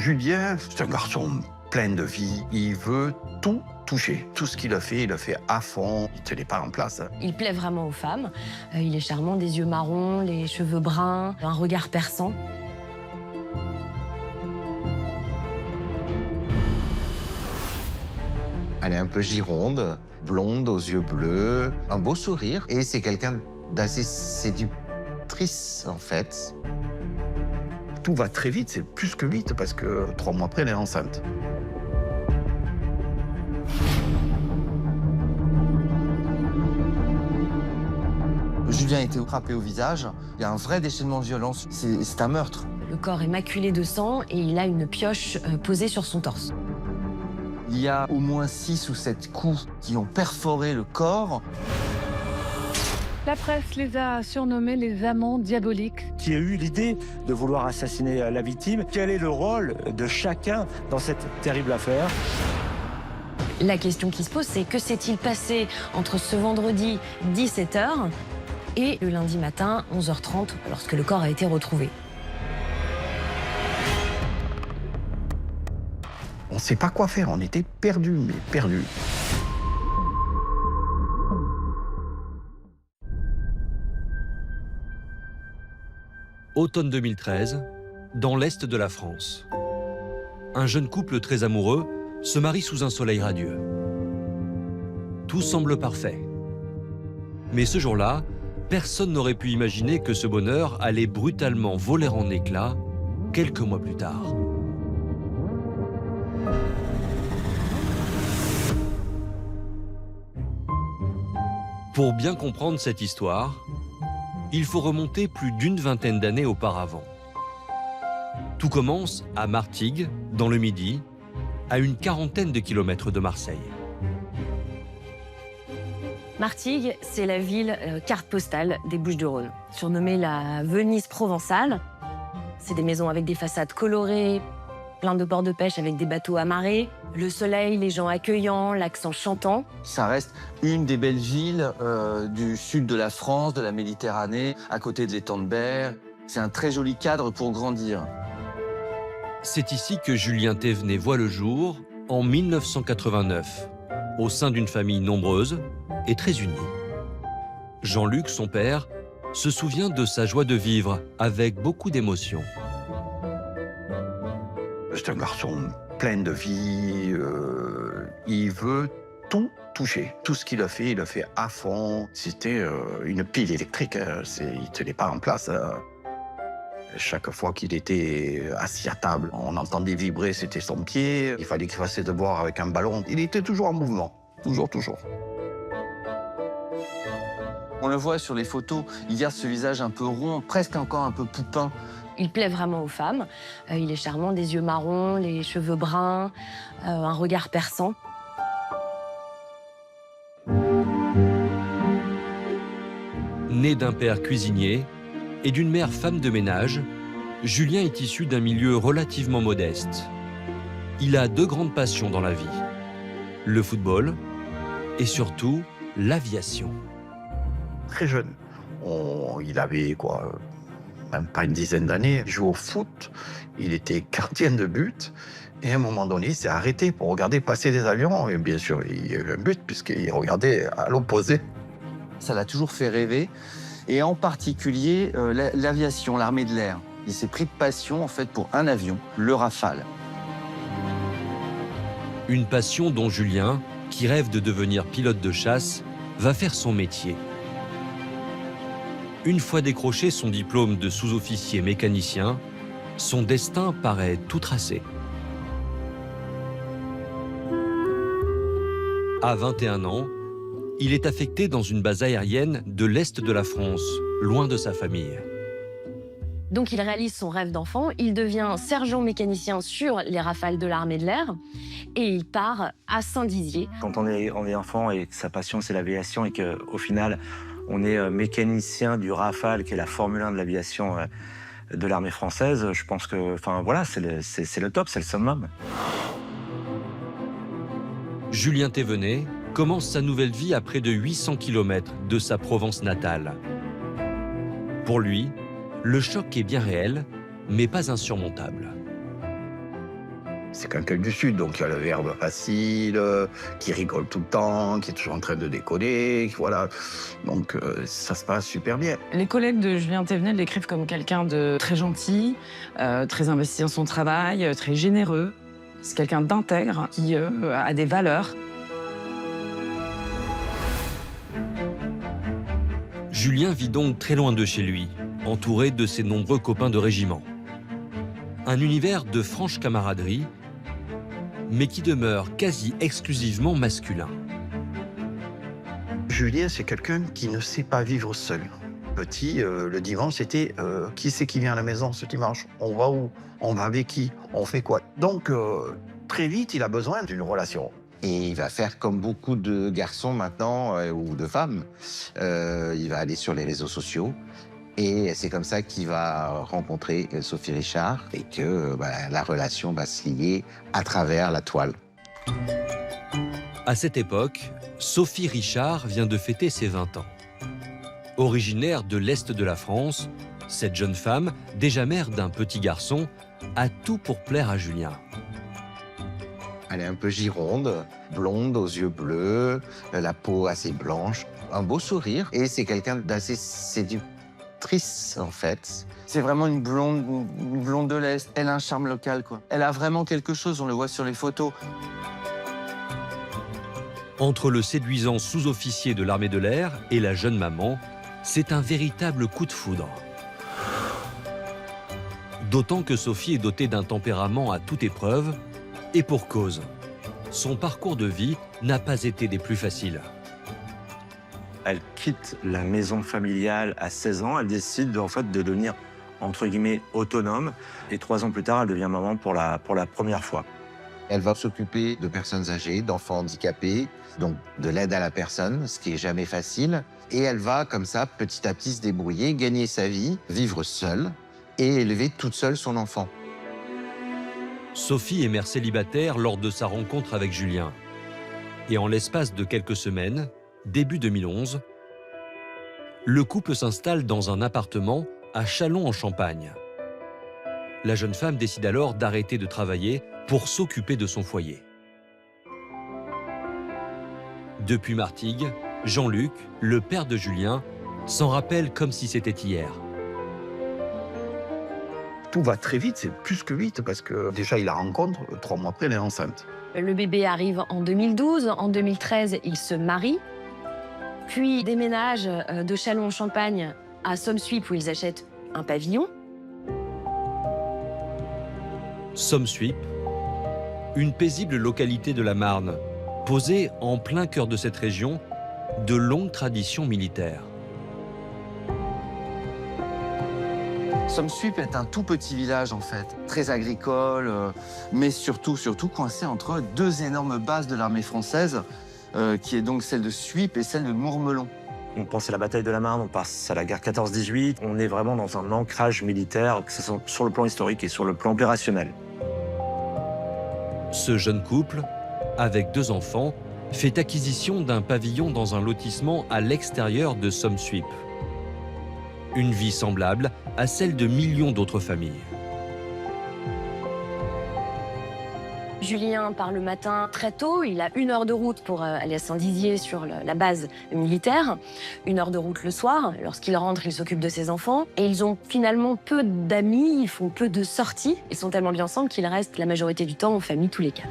Julien, c'est un garçon plein de vie. Il veut tout toucher. Tout ce qu'il a fait, il le fait à fond. Il ne tenait pas en place. Il plaît vraiment aux femmes. Il est charmant, des yeux marrons, les cheveux bruns, un regard perçant. Elle est un peu gironde, blonde aux yeux bleus, un beau sourire. Et c'est quelqu'un d'assez séductrice, en fait. Tout va très vite, c'est plus que vite, parce que 3 mois après, elle est enceinte. Julien a été frappé au visage. Il y a un vrai déchaînement de violence. C'est un meurtre. Le corps est maculé de sang et il a une pioche posée sur son torse. Il y a au moins 6 ou 7 coups qui ont perforé le corps. La presse les a surnommés les amants diaboliques. Qui a eu l'idée de vouloir assassiner la victime? Quel est le rôle de chacun dans cette terrible affaire? La question qui se pose, c'est que s'est-il passé entre ce vendredi 17h et le lundi matin 11h30 lorsque le corps a été retrouvé? On ne sait pas quoi faire, on était perdus, mais perdus. Automne 2013, dans l'est de la France. Un jeune couple très amoureux se marie sous un soleil radieux. Tout semble parfait. Mais ce jour-là, personne n'aurait pu imaginer que ce bonheur allait brutalement voler en éclats quelques mois plus tard. Pour bien comprendre cette histoire, il faut remonter plus d'une vingtaine d'années auparavant. Tout commence à Martigues, dans le Midi, à une quarantaine de kilomètres de Marseille. Martigues, c'est la ville carte postale des Bouches-du-Rhône, surnommée la Venise provençale. C'est des maisons avec des façades colorées, plein de ports de pêche avec des bateaux amarrés, le soleil, les gens accueillants, l'accent chantant. Ça reste une des belles villes du sud de la France, de la Méditerranée, à côté de l'étang de Berre. C'est un très joli cadre pour grandir. C'est ici que Julien Thévenet voit le jour en 1989, au sein d'une famille nombreuse et très unie. Jean-Luc, son père, se souvient de sa joie de vivre avec beaucoup d'émotion. C'est un garçon plein de vie. Il veut tout toucher. Tout ce qu'il a fait, il le fait à fond. C'était une pile électrique. Hein. Il ne tenait pas en place. Hein. Chaque fois qu'il était assis à table, on entendait vibrer, c'était son pied. Il fallait qu'il fasse ses devoirs avec un ballon. Il était toujours en mouvement. Toujours, toujours. On le voit sur les photos, il garde ce visage un peu rond, presque encore un peu poupin. Il plaît vraiment aux femmes. Il est charmant, des yeux marrons, les cheveux bruns, un regard perçant. Né d'un père cuisinier et d'une mère femme de ménage, Julien est issu d'un milieu relativement modeste. Il a 2 grandes passions dans la vie, le football et surtout l'aviation. Très jeune. Il avait quoi, même pas une dizaine d'années. Il jouait au foot, il était gardien de but. Et à un moment donné, il s'est arrêté pour regarder passer des avions. Et bien sûr, il y a eu un but puisqu'il regardait à l'opposé. Ça l'a toujours fait rêver. Et en particulier, l'aviation, l'armée de l'air. Il s'est pris de passion en fait pour un avion, le Rafale. Une passion dont Julien, qui rêve de devenir pilote de chasse, va faire son métier. Une fois décroché son diplôme de sous-officier mécanicien, son destin paraît tout tracé. À 21 ans, il est affecté dans une base aérienne de l'Est de la France, loin de sa famille. Donc il réalise son rêve d'enfant, il devient sergent mécanicien sur les Rafales de l'armée de l'air et il part à Saint-Dizier. Quand on est enfant et que sa passion c'est l'aviation et qu'au final on est mécanicien du Rafale, qui est la Formule 1 de l'aviation de l'armée française, je pense que, enfin voilà, c'est le top, c'est le summum. Julien Thévenet commence sa nouvelle vie à près de 800 km de sa Provence natale. Pour lui, le choc est bien réel, mais pas insurmontable. C'est quelqu'un du Sud, donc il a le verbe facile, qui rigole tout le temps, qui est toujours en train de déconner, voilà. Donc ça se passe super bien. Les collègues de Julien Thévenet l'écrivent comme quelqu'un de très gentil, très investi dans son travail, très généreux. C'est quelqu'un d'intègre qui a des valeurs. Julien vit donc très loin de chez lui, entouré de ses nombreux copains de régiment. Un univers de franche camaraderie, mais qui demeure quasi exclusivement masculin. Julien, c'est quelqu'un qui ne sait pas vivre seul. Petit, le dimanche, c'était qui c'est qui vient à la maison ce dimanche? On va où? On va avec qui? On fait quoi? Donc, très vite, il a besoin d'une relation. Et il va faire comme beaucoup de garçons maintenant, ou de femmes. Il va aller sur les réseaux sociaux. Et c'est comme ça qu'il va rencontrer Sophie Richard et que la relation va se lier à travers la toile. À cette époque, Sophie Richard vient de fêter ses 20 ans. Originaire de l'Est de la France, cette jeune femme, déjà mère d'un petit garçon, a tout pour plaire à Julien. Elle est un peu gironde, blonde aux yeux bleus, la peau assez blanche, un beau sourire. Et c'est quelqu'un d'assez séductrice, en fait. C'est vraiment une blonde de l'Est. Elle a un charme local, quoi. Elle a vraiment quelque chose, on le voit sur les photos. Entre le séduisant sous-officier de l'armée de l'air et la jeune maman, c'est un véritable coup de foudre. D'autant que Sophie est dotée d'un tempérament à toute épreuve, et pour cause. Son parcours de vie n'a pas été des plus faciles. Elle quitte la maison familiale à 16 ans. Elle décide en fait de devenir, entre guillemets, autonome. Et 3 ans plus tard, elle devient maman pour la première fois. Elle va s'occuper de personnes âgées, d'enfants handicapés, donc de l'aide à la personne, ce qui n'est jamais facile. Et elle va, comme ça, petit à petit se débrouiller, gagner sa vie, vivre seule et élever toute seule son enfant. Sophie est mère célibataire lors de sa rencontre avec Julien. Et en l'espace de quelques semaines, début 2011, le couple s'installe dans un appartement à Châlons-en-Champagne. La jeune femme décide alors d'arrêter de travailler pour s'occuper de son foyer. Depuis Martigues, Jean-Luc, le père de Julien, s'en rappelle comme si c'était hier. Tout va très vite, c'est plus que vite, parce que déjà, il la rencontre, 3 mois après, elle est enceinte. Le bébé arrive en 2012. En 2013, il se marie. Puis déménage de Châlons-en-Champagne à Somsuip où ils achètent un pavillon. Somsuip, une paisible localité de la Marne, posée en plein cœur de cette région, de longues traditions militaires. Somsuip est un tout petit village, en fait, très agricole, mais surtout coincé entre 2 énormes bases de l'armée française, qui est donc celle de Suippes et celle de Mourmelon. On pense à la bataille de la Marne, on passe à la guerre 14-18. On est vraiment dans un ancrage militaire, que ce soit sur le plan historique et sur le plan opérationnel. Ce jeune couple, avec 2 enfants, fait acquisition d'un pavillon dans un lotissement à l'extérieur de Somsuip. Une vie semblable à celle de millions d'autres familles. Julien part le matin très tôt. Il a 1 heure de route pour aller à Saint-Dizier sur la base militaire. 1 heure de route le soir. Lorsqu'il rentre, il s'occupe de ses enfants. Et ils ont finalement peu d'amis, ils font peu de sorties. Ils sont tellement bien ensemble qu'ils restent la majorité du temps en famille tous les 4.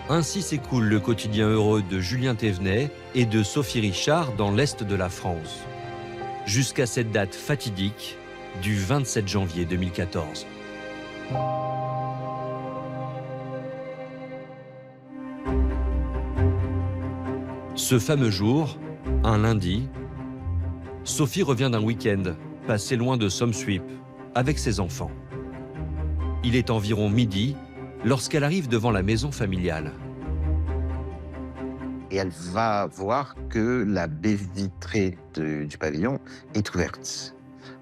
Ainsi s'écoule le quotidien heureux de Julien Thévenet et de Sophie Richard dans l'Est de la France. Jusqu'à cette date fatidique du 27 janvier 2014. Ce fameux jour, un lundi, Sophie revient d'un week-end passé loin de Somsuip avec ses enfants. Il est environ midi lorsqu'elle arrive devant la maison familiale. Et elle va voir que la baie vitrée du pavillon est ouverte.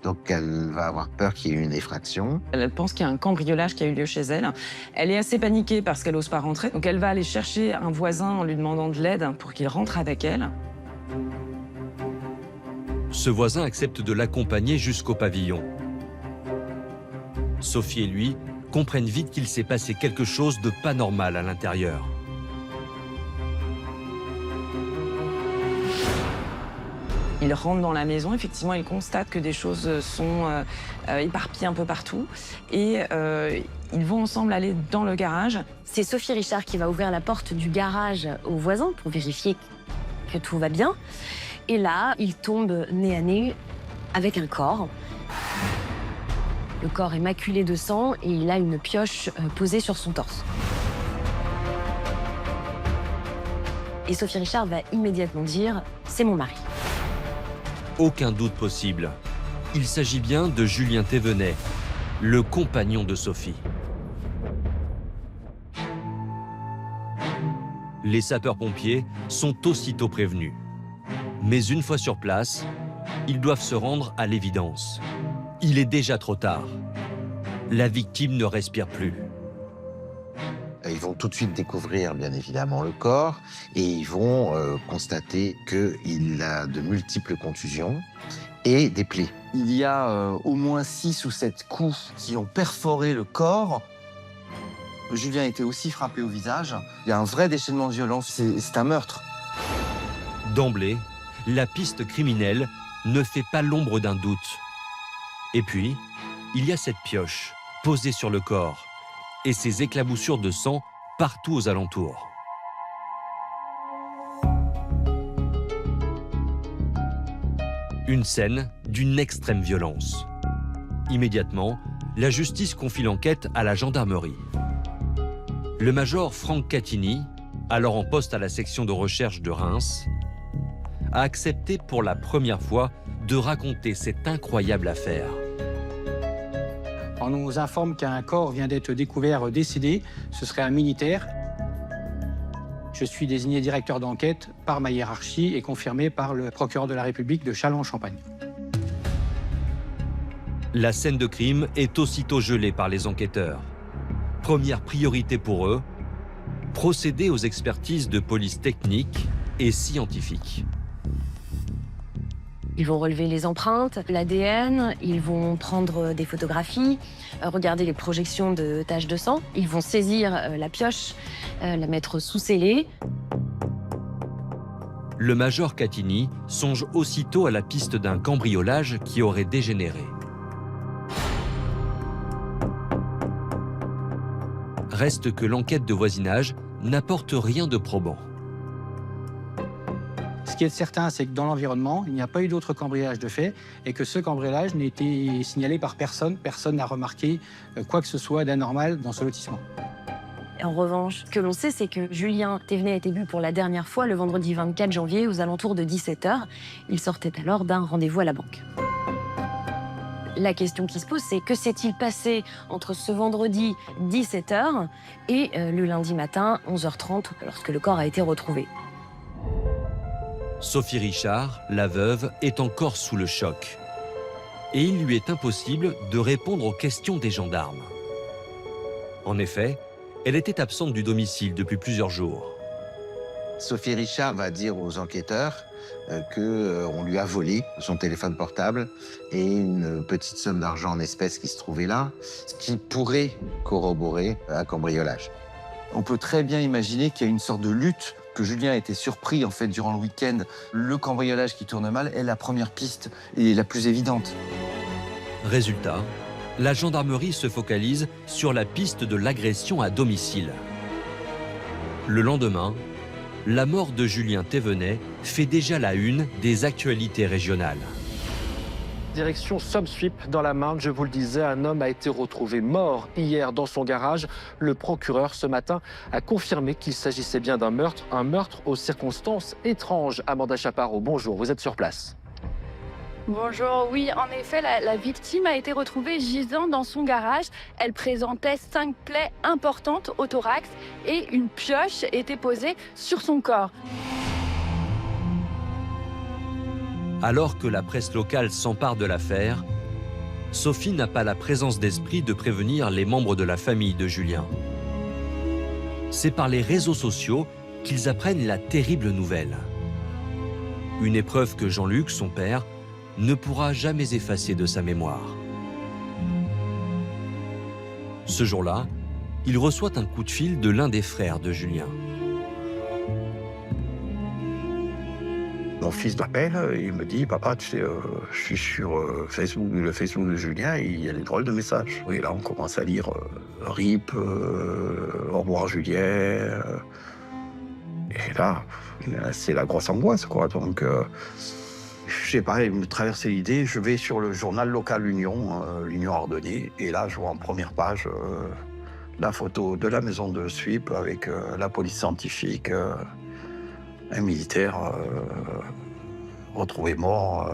Donc elle va avoir peur qu'il y ait une effraction. Elle pense qu'il y a un cambriolage qui a eu lieu chez elle. Elle est assez paniquée parce qu'elle n'ose pas rentrer. Donc elle va aller chercher un voisin en lui demandant de l'aide pour qu'il rentre avec elle. Ce voisin accepte de l'accompagner jusqu'au pavillon. Sophie et lui comprennent vite qu'il s'est passé quelque chose de pas normal à l'intérieur. Ils rentrent dans la maison, effectivement, ils constatent que des choses sont éparpillées un peu partout. Et ils vont ensemble aller dans le garage. C'est Sophie Richard qui va ouvrir la porte du garage aux voisins pour vérifier que tout va bien. Et là, il tombe nez à nez avec un corps. Le corps est maculé de sang et il a une pioche posée sur son torse. Et Sophie Richard va immédiatement dire « c'est mon mari ». Aucun doute possible. Il s'agit bien de Julien Thévenet, le compagnon de Sophie. Les sapeurs-pompiers sont aussitôt prévenus. Mais une fois sur place, ils doivent se rendre à l'évidence. Il est déjà trop tard. La victime ne respire plus. Ils vont tout de suite découvrir, bien évidemment, le corps et ils vont constater qu'il a de multiples contusions et des plaies. Il y a au moins 6 ou 7 coups qui ont perforé le corps. Julien était aussi frappé au visage. Il y a un vrai déchaînement de violence, c'est un meurtre. D'emblée, la piste criminelle ne fait pas l'ombre d'un doute. Et puis, il y a cette pioche posée sur le corps et ces éclaboussures de sang partout aux alentours. Une scène d'une extrême violence. Immédiatement, la justice confie l'enquête à la gendarmerie. Le major Franck Catini, alors en poste à la section de recherche de Reims, a accepté pour la première fois de raconter cette incroyable affaire. On nous informe qu'un corps vient d'être découvert décédé. Ce serait un militaire. Je suis désigné directeur d'enquête par ma hiérarchie et confirmé par le procureur de la République de Châlons-en-Champagne. La scène de crime est aussitôt gelée par les enquêteurs. Première priorité pour eux, procéder aux expertises de police techniques et scientifiques. Ils vont relever les empreintes, l'ADN, ils vont prendre des photographies, regarder les projections de taches de sang. Ils vont saisir la pioche, la mettre sous scellé. Le major Catini songe aussitôt à la piste d'un cambriolage qui aurait dégénéré. Reste que l'enquête de voisinage n'apporte rien de probant. Ce qui est certain, c'est que dans l'environnement, il n'y a pas eu d'autre cambriolage de fait et que ce cambriolage n'a été signalé par personne. Personne n'a remarqué quoi que ce soit d'anormal dans ce lotissement. En revanche, ce que l'on sait, c'est que Julien Thévenet a été vu pour la dernière fois le vendredi 24 janvier aux alentours de 17 h. Il sortait alors d'un rendez-vous à la banque. La question qui se pose, c'est que s'est-il passé entre ce vendredi 17 h et le lundi matin 11h30 lorsque le corps a été retrouvé. Sophie Richard, la veuve, est encore sous le choc. Et il lui est impossible de répondre aux questions des gendarmes. En effet, elle était absente du domicile depuis plusieurs jours. Sophie Richard va dire aux enquêteurs qu'on lui a volé son téléphone portable et une petite somme d'argent en espèces qui se trouvait là, ce qui pourrait corroborer un cambriolage. On peut très bien imaginer qu'il y a une sorte de lutte, que Julien a été surpris en fait durant le week-end. Le cambriolage qui tourne mal est la première piste et la plus évidente. Résultat, la gendarmerie se focalise sur la piste de l'agression à domicile. Le lendemain, la mort de Julien Thévenet fait déjà la une des actualités régionales. Direction Somme-Suip, dans la Marne, je vous le disais, un homme a été retrouvé mort hier dans son garage. Le procureur, ce matin, a confirmé qu'il s'agissait bien d'un meurtre aux circonstances étranges. Amanda Chaparro, bonjour, vous êtes sur place. Bonjour, oui, en effet, la victime a été retrouvée gisant dans son garage. Elle présentait 5 plaies importantes au thorax et une pioche était posée sur son corps. Alors que la presse locale s'empare de l'affaire, Sophie n'a pas la présence d'esprit de prévenir les membres de la famille de Julien. C'est par les réseaux sociaux qu'ils apprennent la terrible nouvelle. Une épreuve que Jean-Luc, son père, ne pourra jamais effacer de sa mémoire. Ce jour-là, il reçoit un coup de fil de l'un des frères de Julien. Mon fils m'appelle, il me dit « Papa, tu sais, je suis sur Facebook, le Facebook de Julien, et il y a des drôles de messages. » Et là, on commence à lire RIP, au revoir Julien. Et là, c'est la grosse angoisse, quoi. Donc, je sais pas, il me traversait l'idée, je vais sur le journal local L'Union, l'Union Ardennais, et là, je vois en première page la photo de la maison de SWIP avec la police scientifique, un militaire retrouvé mort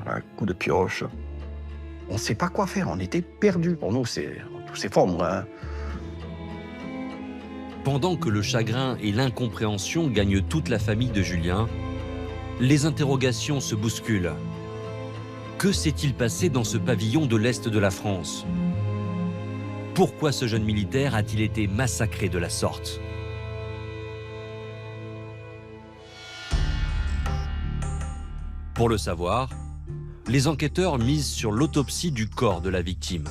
à un coup de pioche. On ne sait pas quoi faire, on était perdus. Pour nous, tout s'effondre. Hein. Pendant que le chagrin et l'incompréhension gagnent toute la famille de Julien, les interrogations se bousculent. Que s'est-il passé dans ce pavillon de l'Est de la France? Pourquoi ce jeune militaire a-t-il été massacré de la sorte? Pour le savoir, les enquêteurs misent sur l'autopsie du corps de la victime.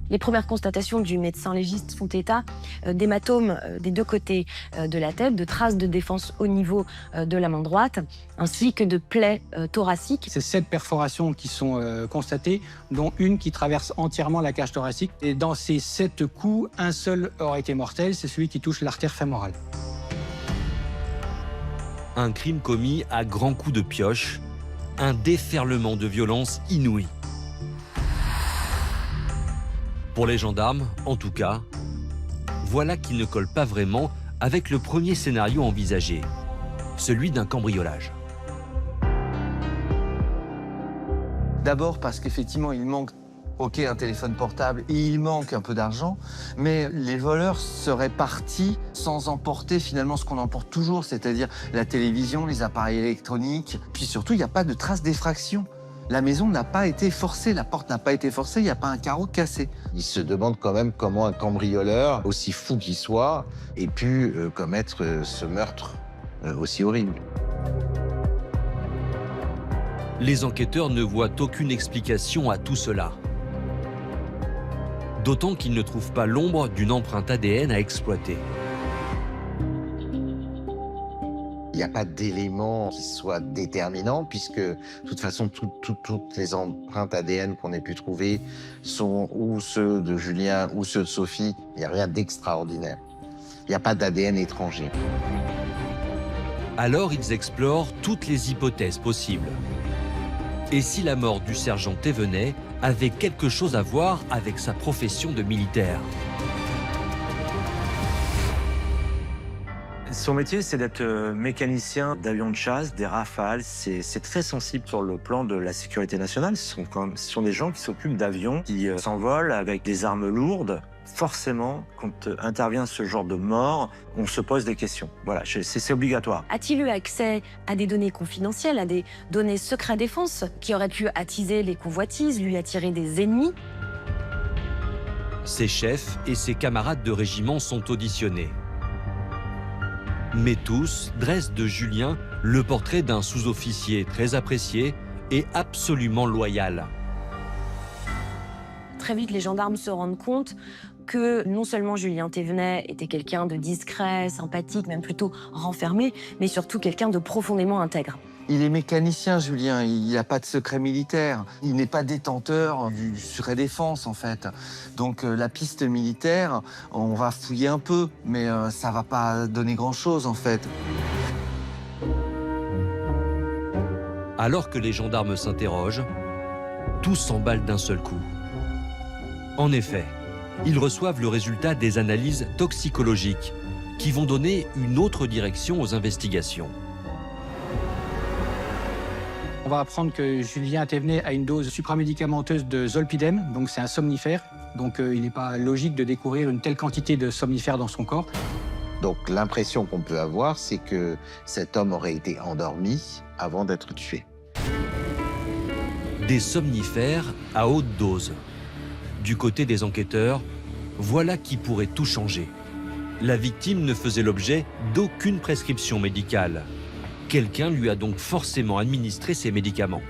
Les premières constatations du médecin légiste font état d'hématomes des deux côtés de la tête, de traces de défense au niveau de la main droite, ainsi que de plaies thoraciques. C'est 7 perforations qui sont constatées, dont une qui traverse entièrement la cage thoracique. Et dans ces 7 coups, un seul aurait été mortel, c'est celui qui touche l'artère fémorale. Un crime commis à grands coups de pioche, un déferlement de violence inouï. Pour les gendarmes, en tout cas, voilà qui ne colle pas vraiment avec le premier scénario envisagé, celui d'un cambriolage. D'abord parce qu'effectivement, il manque un téléphone portable et il manque un peu d'argent, mais les voleurs seraient partis sans emporter finalement ce qu'on emporte toujours, c'est-à-dire la télévision, les appareils électroniques, puis surtout, il n'y a pas de traces d'effraction. La maison n'a pas été forcée, la porte n'a pas été forcée, il n'y a pas un carreau cassé. Il se demande quand même comment un cambrioleur, aussi fou qu'il soit, ait pu commettre ce meurtre aussi horrible. Les enquêteurs ne voient aucune explication à tout cela. D'autant qu'ils ne trouvent pas l'ombre d'une empreinte ADN à exploiter. Il n'y a pas d'élément qui soit déterminant, puisque de toute façon, toutes les empreintes ADN qu'on ait pu trouver sont ou ceux de Julien ou ceux de Sophie. Il n'y a rien d'extraordinaire. Il n'y a pas d'ADN étranger. Alors ils explorent toutes les hypothèses possibles. Et si la mort du sergent Thévenet avait quelque chose à voir avec sa profession de militaire? Son métier, c'est d'être mécanicien d'avions de chasse, des Rafales. C'est très sensible sur le plan de la sécurité nationale. Ce sont des gens qui s'occupent d'avions, qui s'envolent avec des armes lourdes. Forcément, quand intervient ce genre de mort, on se pose des questions. Voilà, c'est obligatoire. A-t-il eu accès à des données confidentielles, à des données secret défense qui auraient pu attiser les convoitises, lui attirer des ennemis? Ses chefs et ses camarades de régiment sont auditionnés. Mais tous dressent de Julien le portrait d'un sous-officier très apprécié et absolument loyal. Très vite, les gendarmes se rendent compte que non seulement Julien Thévenet était quelqu'un de discret, sympathique, même plutôt renfermé, mais surtout quelqu'un de profondément intègre. Il est mécanicien, Julien, il n'a pas de secret militaire. Il n'est pas détenteur du secret défense, en fait. Donc la piste militaire, on va fouiller un peu, mais ça ne va pas donner grand-chose, en fait. Alors que les gendarmes s'interrogent, tout s'emballe d'un seul coup. En effet, ils reçoivent le résultat des analyses toxicologiques qui vont donner une autre direction aux investigations. On va apprendre que Julien Thévenet a une dose supramédicamenteuse de zolpidem, donc c'est un somnifère. Donc il n'est pas logique de découvrir une telle quantité de somnifères dans son corps. Donc l'impression qu'on peut avoir, c'est que cet homme aurait été endormi avant d'être tué. Des somnifères à haute dose. Du côté des enquêteurs, voilà qui pourrait tout changer. La victime ne faisait l'objet d'aucune prescription médicale. Quelqu'un lui a donc forcément administré ces médicaments.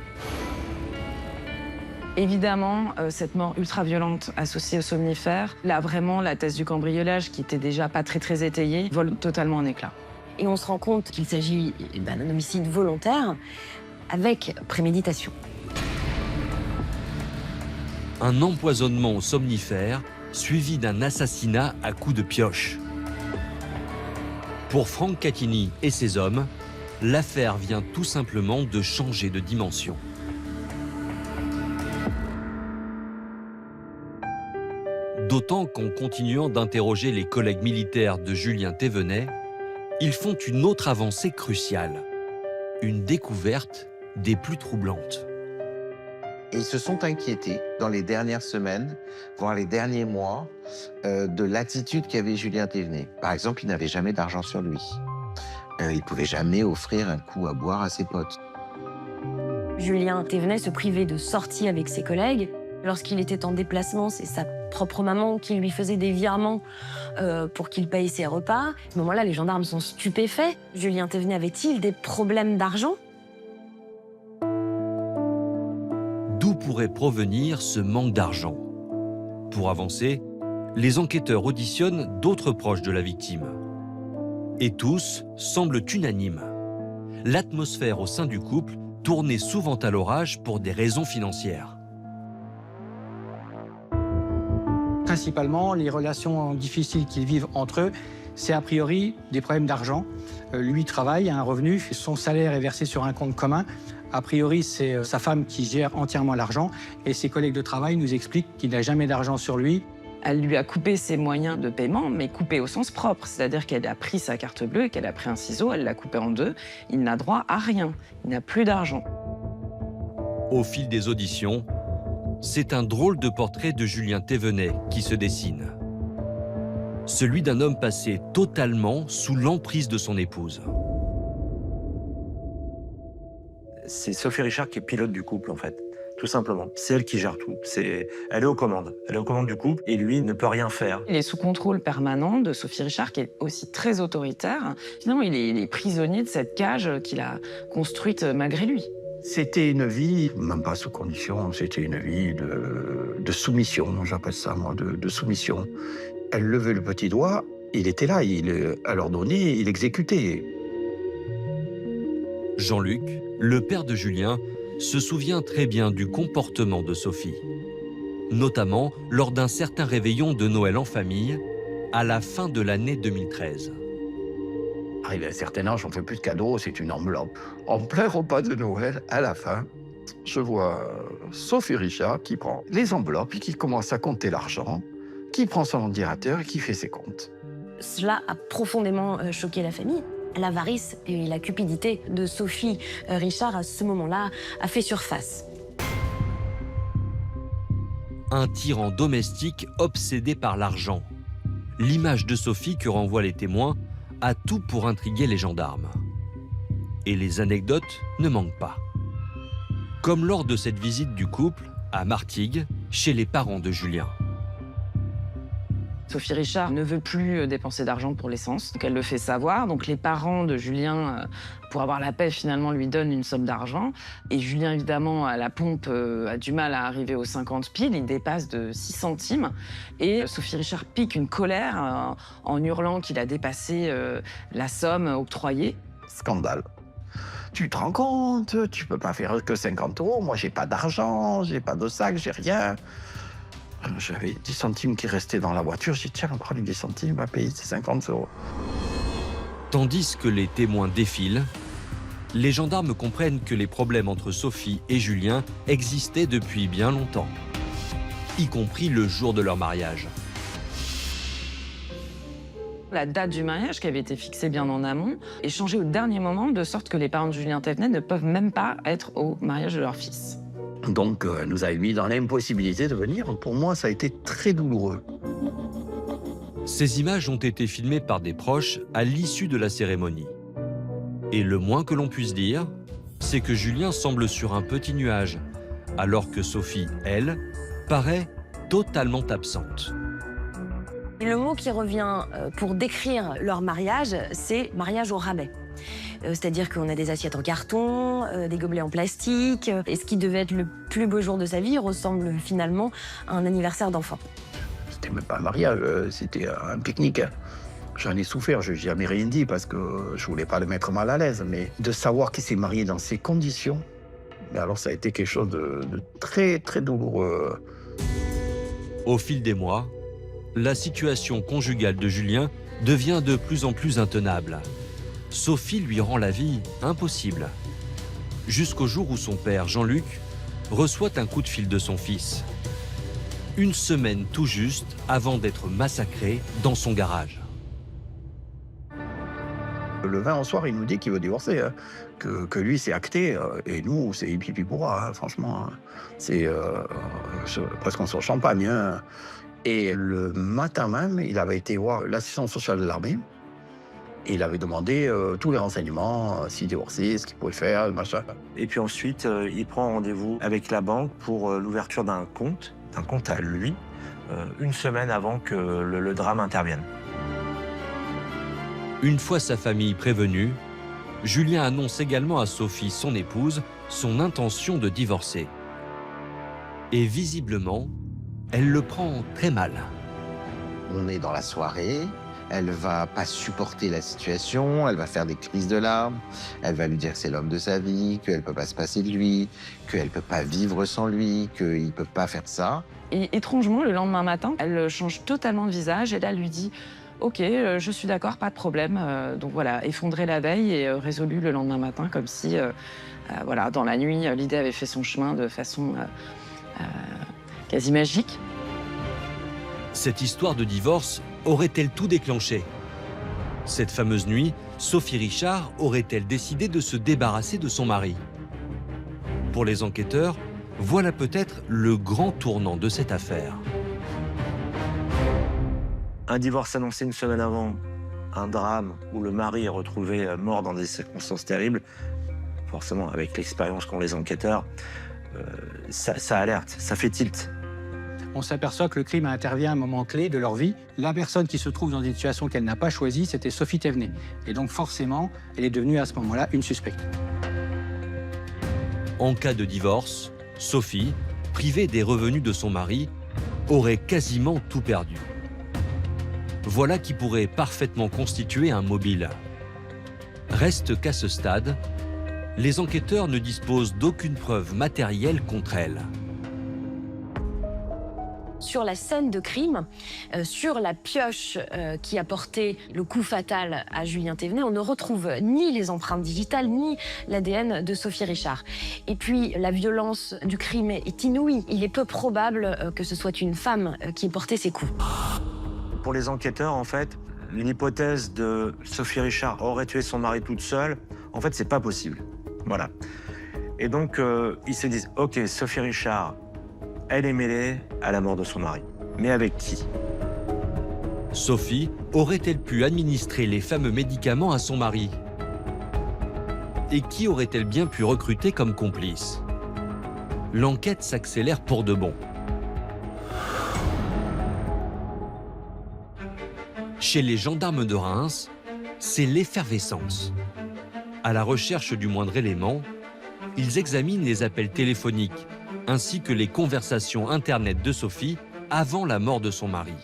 Évidemment, cette mort ultra-violente associée au somnifère, là vraiment la thèse du cambriolage, qui était déjà pas très étayée, vole totalement en éclats. Et on se rend compte qu'il s'agit d'un homicide volontaire avec préméditation. Un empoisonnement au somnifère suivi d'un assassinat à coups de pioche. Pour Frank Catini et ses hommes, l'affaire vient tout simplement de changer de dimension. D'autant qu'en continuant d'interroger les collègues militaires de Julien Thévenet, ils font une autre avancée cruciale, une découverte des plus troublantes. Et ils se sont inquiétés dans les dernières semaines, voire les derniers mois, de l'attitude qu'avait Julien Thévenet. Par exemple, il n'avait jamais d'argent sur lui. Il ne pouvait jamais offrir un coup à boire à ses potes. Julien Thévenet se privait de sorties avec ses collègues. Lorsqu'il était en déplacement, c'est sa propre maman qui lui faisait des virements pour qu'il paye ses repas. À ce moment-là, les gendarmes sont stupéfaits. Julien Thévenet avait-il des problèmes d'argent ? D'où pourrait provenir ce manque d'argent? Pour avancer, les enquêteurs auditionnent d'autres proches de la victime. Et tous semblent unanimes. L'atmosphère au sein du couple tournait souvent à l'orage pour des raisons financières. Principalement, les relations difficiles qu'ils vivent entre eux, c'est a priori des problèmes d'argent. Lui travaille, a un revenu, son salaire est versé sur un compte commun. A priori, c'est sa femme qui gère entièrement l'argent et ses collègues de travail nous expliquent qu'il n'a jamais d'argent sur lui. Elle lui a coupé ses moyens de paiement, mais coupé au sens propre. C'est-à-dire qu'elle a pris sa carte bleue et qu'elle a pris un ciseau, elle l'a coupé en deux. Il n'a droit à rien, il n'a plus d'argent. Au fil des auditions, c'est un drôle de portrait de Julien Thévenet qui se dessine. Celui d'un homme passé totalement sous l'emprise de son épouse. C'est Sophie Richard qui est pilote du couple, en fait. Tout simplement. C'est elle qui gère tout. Elle est aux commandes. Elle est aux commandes du couple et lui ne peut rien faire. Il est sous contrôle permanent de Sophie Richard, qui est aussi très autoritaire. Finalement, il est prisonnier de cette cage qu'il a construite malgré lui. C'était une vie, même pas sous condition, c'était une vie de soumission, j'appelle ça moi, de soumission. Elle levait le petit doigt, il était là, à leur donner, il exécutait. Jean-Luc, le père de Julien, se souvient très bien du comportement de Sophie, notamment lors d'un certain réveillon de Noël en famille à la fin de l'année 2013. Arrivé à un certain âge, on ne fait plus de cadeaux, c'est une enveloppe. En plein repas de Noël, à la fin, je vois Sophie Richard qui prend les enveloppes et qui commence à compter l'argent, qui prend son ordinateur et qui fait ses comptes. Cela a profondément choqué la famille. L'avarice et la cupidité de Sophie Richard, à ce moment-là, a fait surface. Un tyran domestique obsédé par l'argent. L'image de Sophie que renvoient les témoins a tout pour intriguer les gendarmes. Et les anecdotes ne manquent pas. Comme lors de cette visite du couple à Martigues, chez les parents de Julien. Sophie Richard ne veut plus dépenser d'argent pour l'essence, donc elle le fait savoir. Donc les parents de Julien, pour avoir la paix, finalement, lui donnent une somme d'argent. Et Julien, évidemment, à la pompe, a du mal à arriver aux 50 piles. Il dépasse de 6 centimes. Et Sophie Richard pique une colère en hurlant qu'il a dépassé la somme octroyée. Scandale. Tu te rends compte, tu peux pas faire que 50 €. Moi, j'ai pas d'argent, j'ai pas de sac, j'ai rien. J'avais 10 centimes qui restaient dans la voiture. J'ai dit, tiens, on prend les 10 centimes, on va payer ces 50 €. Tandis que les témoins défilent, les gendarmes comprennent que les problèmes entre Sophie et Julien existaient depuis bien longtemps, y compris le jour de leur mariage. La date du mariage, qui avait été fixée bien en amont, est changée au dernier moment, de sorte que les parents de Julien Thévenet ne peuvent même pas être au mariage de leur fils. Donc, elle nous a mis dans l'impossibilité de venir. Pour moi, ça a été très douloureux. Ces images ont été filmées par des proches à l'issue de la cérémonie. Et le moins que l'on puisse dire, c'est que Julien semble sur un petit nuage, alors que Sophie, elle, paraît totalement absente. Et le mot qui revient pour décrire leur mariage, c'est mariage au rabais. c'est-à-dire qu'on a des assiettes en carton, des gobelets en plastique. Et ce qui devait être le plus beau jour de sa vie ressemble finalement à un anniversaire d'enfant. C'était même pas un mariage, c'était un pique-nique. J'en ai souffert, je n'ai jamais rien dit parce que je voulais pas le mettre mal à l'aise. Mais de savoir qu'il s'est marié dans ces conditions, mais alors ça a été quelque chose de très, très douloureux. Au fil des mois, la situation conjugale de Julien devient de plus en plus intenable. Sophie lui rend la vie impossible. Jusqu'au jour où son père, Jean-Luc, reçoit un coup de fil de son fils. Une semaine tout juste avant d'être massacré dans son garage. Le 20 au soir, il nous dit qu'il veut divorcer, hein, que lui, c'est acté, et nous, c'est pipi pourra, hein, franchement. Hein. C'est presque on sort champagne. Hein. Et le matin même, il avait été voir l'assistant social de l'armée. Et il avait demandé tous les renseignements, s'il divorçait, ce qu'il pouvait faire, machin. Et puis ensuite, il prend rendez-vous avec la banque pour l'ouverture d'un compte à lui, une semaine avant que le drame intervienne. Une fois sa famille prévenue, Julien annonce également à Sophie, son épouse, son intention de divorcer. Et visiblement, elle le prend très mal. On est dans la soirée, elle va pas supporter la situation, elle va faire des crises de larmes, elle va lui dire que c'est l'homme de sa vie, qu'elle peut pas se passer de lui, qu'elle peut pas vivre sans lui, qu'il peut pas faire ça. Et étrangement, le lendemain matin, elle change totalement de visage et là, elle lui dit « Ok, je suis d'accord, pas de problème. » Donc voilà, effondrée la veille et résolue le lendemain matin, comme si, voilà, dans la nuit, l'idée avait fait son chemin de façon quasi magique. Cette histoire de divorce aurait-elle tout déclenché? Cette fameuse nuit, Sophie Richard aurait-elle décidé de se débarrasser de son mari? Pour les enquêteurs, voilà peut-être le grand tournant de cette affaire. Un divorce annoncé une semaine avant, un drame où le mari est retrouvé mort dans des circonstances terribles, forcément avec l'expérience qu'ont les enquêteurs, ça alerte, ça fait tilt. On s'aperçoit que le crime intervient à un moment clé de leur vie. La personne qui se trouve dans une situation qu'elle n'a pas choisie, c'était Sophie Thévenet. Et donc forcément, elle est devenue à ce moment-là une suspecte. En cas de divorce, Sophie, privée des revenus de son mari, aurait quasiment tout perdu. Voilà qui pourrait parfaitement constituer un mobile. Reste qu'à ce stade, les enquêteurs ne disposent d'aucune preuve matérielle contre elle. Sur la scène de crime, sur la pioche qui a porté le coup fatal à Julien Thévenet, on ne retrouve ni les empreintes digitales, ni l'ADN de Sophie Richard. Et puis, la violence du crime est inouïe. Il est peu probable que ce soit une femme qui ait porté ces coups. Pour les enquêteurs, en fait, l'hypothèse de Sophie Richard aurait tué son mari toute seule, en fait, c'est pas possible. Voilà. Et donc, ils se disent, OK, Sophie Richard, elle est mêlée à la mort de son mari. Mais avec qui? Sophie aurait-elle pu administrer les fameux médicaments à son mari? Et qui aurait-elle bien pu recruter comme complice? L'enquête s'accélère pour de bon. Chez les gendarmes de Reims, c'est l'effervescence. À la recherche du moindre élément, ils examinent les appels téléphoniques ainsi que les conversations Internet de Sophie avant la mort de son mari.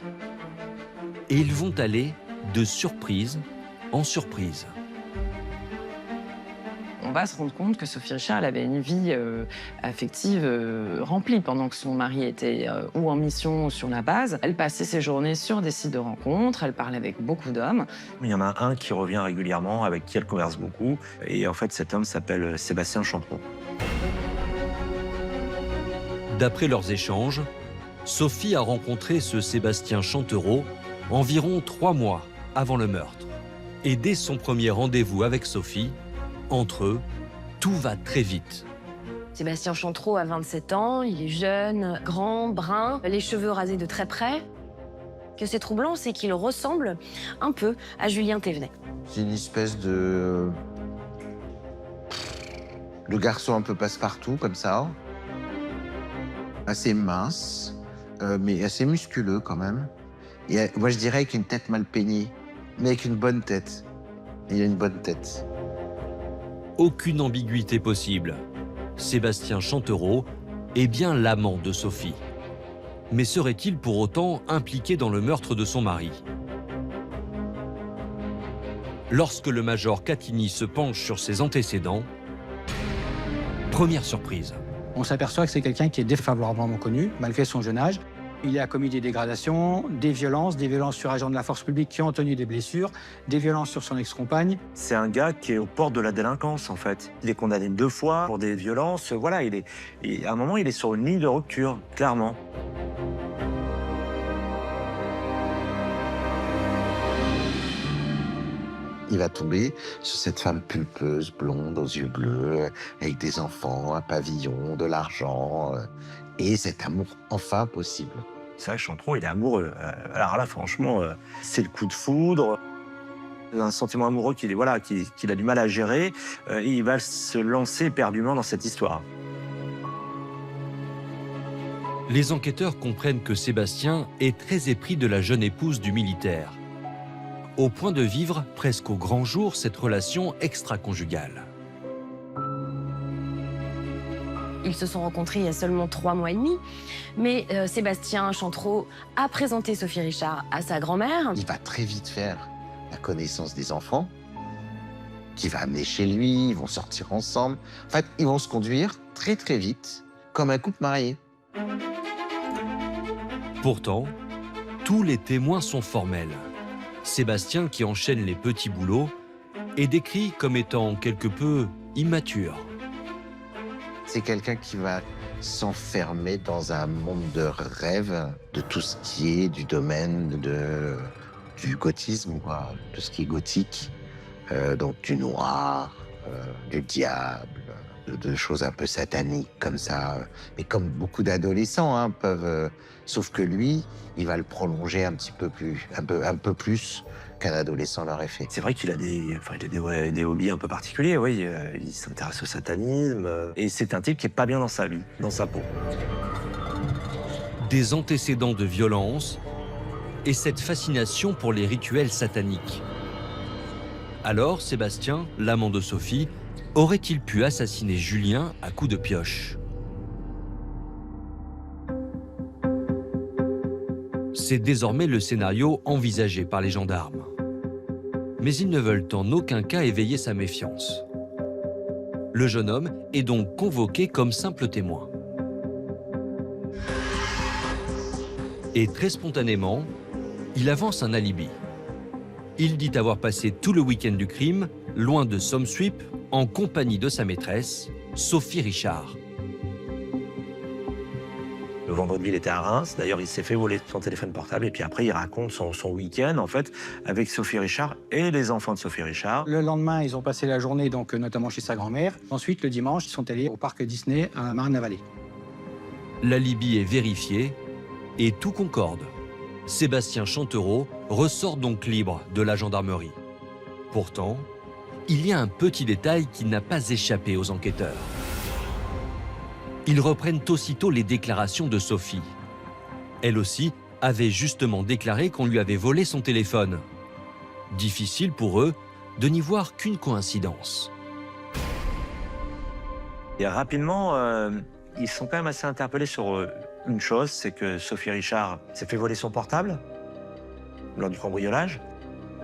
Et ils vont aller de surprise en surprise. On va se rendre compte que Sophie Richard elle avait une vie affective remplie pendant que son mari était ou en mission ou sur la base. Elle passait ses journées sur des sites de rencontres, elle parlait avec beaucoup d'hommes. Il y en a un qui revient régulièrement, avec qui elle converse beaucoup. Et en fait, cet homme s'appelle Sébastien Chantreau. D'après leurs échanges, Sophie a rencontré ce Sébastien Chantereau environ 3 mois avant le meurtre. Et dès son premier rendez-vous avec Sophie, entre eux, tout va très vite. Sébastien Chantreau a 27 ans, il est jeune, grand, brun, les cheveux rasés de très près. Ce qui est troublant, c'est qu'il ressemble un peu à Julien Thévenet. C'est une espèce de garçon un peu passe-partout, comme ça. Assez mince, mais assez musculeux quand même. Et moi, je dirais avec une tête mal peignée, mais avec une bonne tête. Il a une bonne tête. Aucune ambiguïté possible. Sébastien Chantereau est bien l'amant de Sophie. Mais serait-il pour autant impliqué dans le meurtre de son mari? Lorsque le major Catini se penche sur ses antécédents, première surprise. On s'aperçoit que c'est quelqu'un qui est défavorablement connu, malgré son jeune âge. Il a commis des dégradations, des violences sur agents de la force publique qui ont tenu des blessures, des violences sur son ex-compagne. C'est un gars qui est aux portes de la délinquance, en fait. Il est condamné 2 fois pour des violences. Voilà, à un moment, il est sur une ligne de rupture, clairement. Il va tomber sur cette femme pulpeuse, blonde, aux yeux bleus, avec des enfants, un pavillon, de l'argent, et cet amour enfin possible. C'est vrai que Chantereau, il est amoureux. Alors là, franchement, c'est le coup de foudre. Un sentiment amoureux qu'il a du mal à gérer. Et il va se lancer éperdument dans cette histoire. Les enquêteurs comprennent que Sébastien est très épris de la jeune épouse du militaire, au point de vivre presque au grand jour cette relation extra-conjugale. Ils se sont rencontrés il y a seulement 3 mois et demi, mais Sébastien Chantereau a présenté Sophie Richard à sa grand-mère. Il va très vite faire la connaissance des enfants, qui va amener chez lui, ils vont sortir ensemble. En fait, ils vont se conduire très très vite, comme un couple marié. Pourtant, tous les témoins sont formels. Sébastien, qui enchaîne les petits boulots, est décrit comme étant quelque peu immature. C'est quelqu'un qui va s'enfermer dans un monde de rêve, de tout ce qui est du domaine du gothisme, quoi, de ce qui est gothique, donc du noir, du diable, de choses un peu sataniques comme ça, mais comme beaucoup d'adolescents peuvent, sauf que lui, il va le prolonger un peu plus qu'un adolescent l'aurait fait. C'est vrai qu'il a des hobbies un peu particuliers, oui. Il s'intéresse au satanisme. Et c'est un type qui est pas bien dans sa vie, dans sa peau. Des antécédents de violence et cette fascination pour les rituels sataniques. Alors, Sébastien, l'amant de Sophie, aurait-il pu assassiner Julien à coups de pioche? C'est désormais le scénario envisagé par les gendarmes. Mais ils ne veulent en aucun cas éveiller sa méfiance. Le jeune homme est donc convoqué comme simple témoin. Et très spontanément, il avance un alibi. Il dit avoir passé tout le week-end du crime, loin de Somswip, en compagnie de sa maîtresse, Sophie Richard. Le vendredi, il était à Reims. D'ailleurs, il s'est fait voler son téléphone portable. Et puis après, il raconte son week-end, en fait, avec Sophie Richard et les enfants de Sophie Richard. Le lendemain, ils ont passé la journée, donc, notamment chez sa grand-mère. Ensuite, le dimanche, ils sont allés au parc Disney à Marne-la-Vallée. L'alibi est vérifié et tout concorde. Sébastien Chantereau ressort donc libre de la gendarmerie. Pourtant, il y a un petit détail qui n'a pas échappé aux enquêteurs. Ils reprennent aussitôt les déclarations de Sophie. Elle aussi avait justement déclaré qu'on lui avait volé son téléphone. Difficile pour eux de n'y voir qu'une coïncidence. Et rapidement, ils sont quand même assez interpellés sur une chose, c'est que Sophie Richard s'est fait voler son portable lors du cambriolage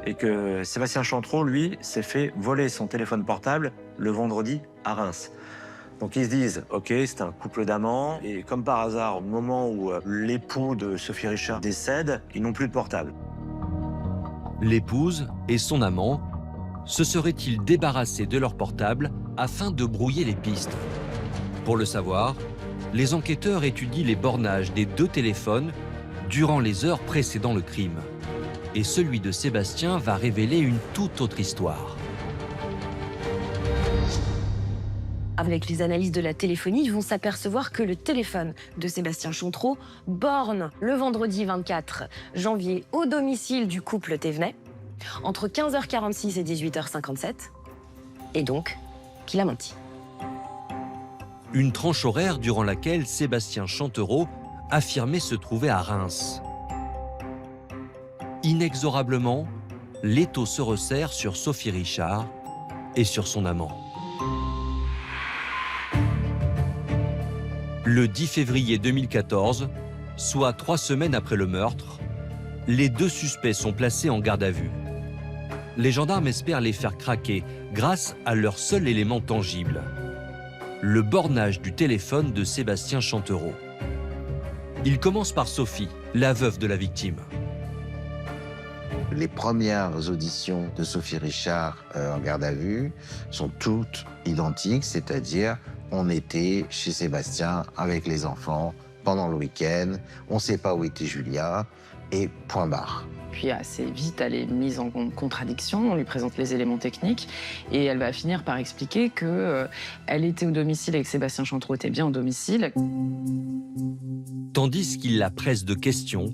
et que Sébastien Chantereau, lui, s'est fait voler son téléphone portable le vendredi à Reims. Donc ils se disent, ok, c'est un couple d'amants, et comme par hasard, au moment où l'époux de Sophie Richard décède, ils n'ont plus de portable. L'épouse et son amant se seraient-ils débarrassés de leur portable afin de brouiller les pistes? Pour le savoir, les enquêteurs étudient les bornages des 2 téléphones durant les heures précédant le crime. Et celui de Sébastien va révéler une toute autre histoire. Avec les analyses de la téléphonie, ils vont s'apercevoir que le téléphone de Sébastien Chantereau borne le vendredi 24 janvier au domicile du couple Thévenet, entre 15h46 et 18h57, et donc qu'il a menti. Une tranche horaire durant laquelle Sébastien Chantereau affirmait se trouver à Reims. Inexorablement, l'étau se resserre sur Sophie Richard et sur son amant. Le 10 février 2014, soit 3 semaines après le meurtre, les 2 suspects sont placés en garde à vue. Les gendarmes espèrent les faire craquer grâce à leur seul élément tangible, le bornage du téléphone de Sébastien Chantereau. Ils commencent par Sophie, la veuve de la victime. Les premières auditions de Sophie Richard en garde à vue sont toutes identiques, c'est-à-dire on était chez Sébastien avec les enfants pendant le week-end, on ne sait pas où était Julia, et point barre. Puis assez vite, elle est mise en contradiction, on lui présente les éléments techniques et elle va finir par expliquer qu'elle était au domicile et que Sébastien Chantereau était bien au domicile. Tandis qu'il la presse de questions,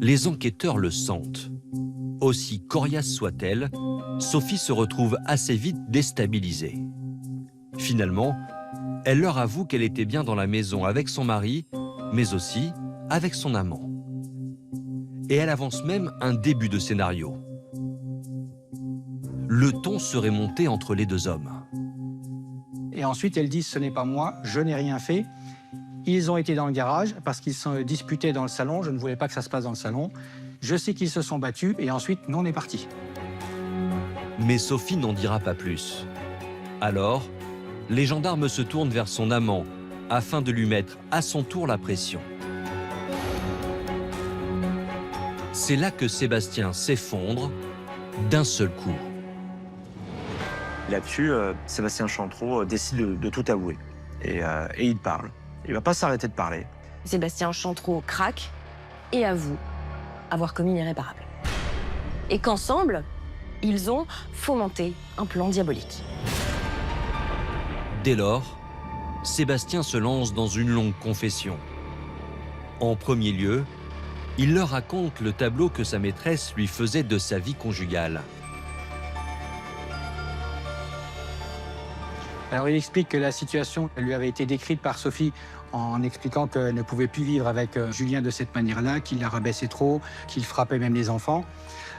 les enquêteurs le sentent. Aussi coriace soit-elle, Sophie se retrouve assez vite déstabilisée. Finalement, elle leur avoue qu'elle était bien dans la maison avec son mari, mais aussi avec son amant. Et elle avance même un début de scénario. Le ton serait monté entre les 2 hommes. Et ensuite, elles disent « ce n'est pas moi, je n'ai rien fait ». Ils ont été dans le garage parce qu'ils se disputaient dans le salon. Je ne voulais pas que ça se passe dans le salon. Je sais qu'ils se sont battus et ensuite, nous, on est partis. Mais Sophie n'en dira pas plus. Alors, les gendarmes se tournent vers son amant afin de lui mettre à son tour la pression. C'est là que Sébastien s'effondre d'un seul coup. Là-dessus, Sébastien Chantereau décide de tout avouer. Et il parle. Il ne va pas s'arrêter de parler. Sébastien Chantereau craque et avoue avoir commis l'irréparable. Et qu'ensemble, ils ont fomenté un plan diabolique. Dès lors, Sébastien se lance dans une longue confession. En premier lieu, il leur raconte le tableau que sa maîtresse lui faisait de sa vie conjugale. Alors il explique que la situation lui avait été décrite par Sophie en expliquant qu'elle ne pouvait plus vivre avec Julien de cette manière-là, qu'il la rabaissait trop, qu'il frappait même les enfants.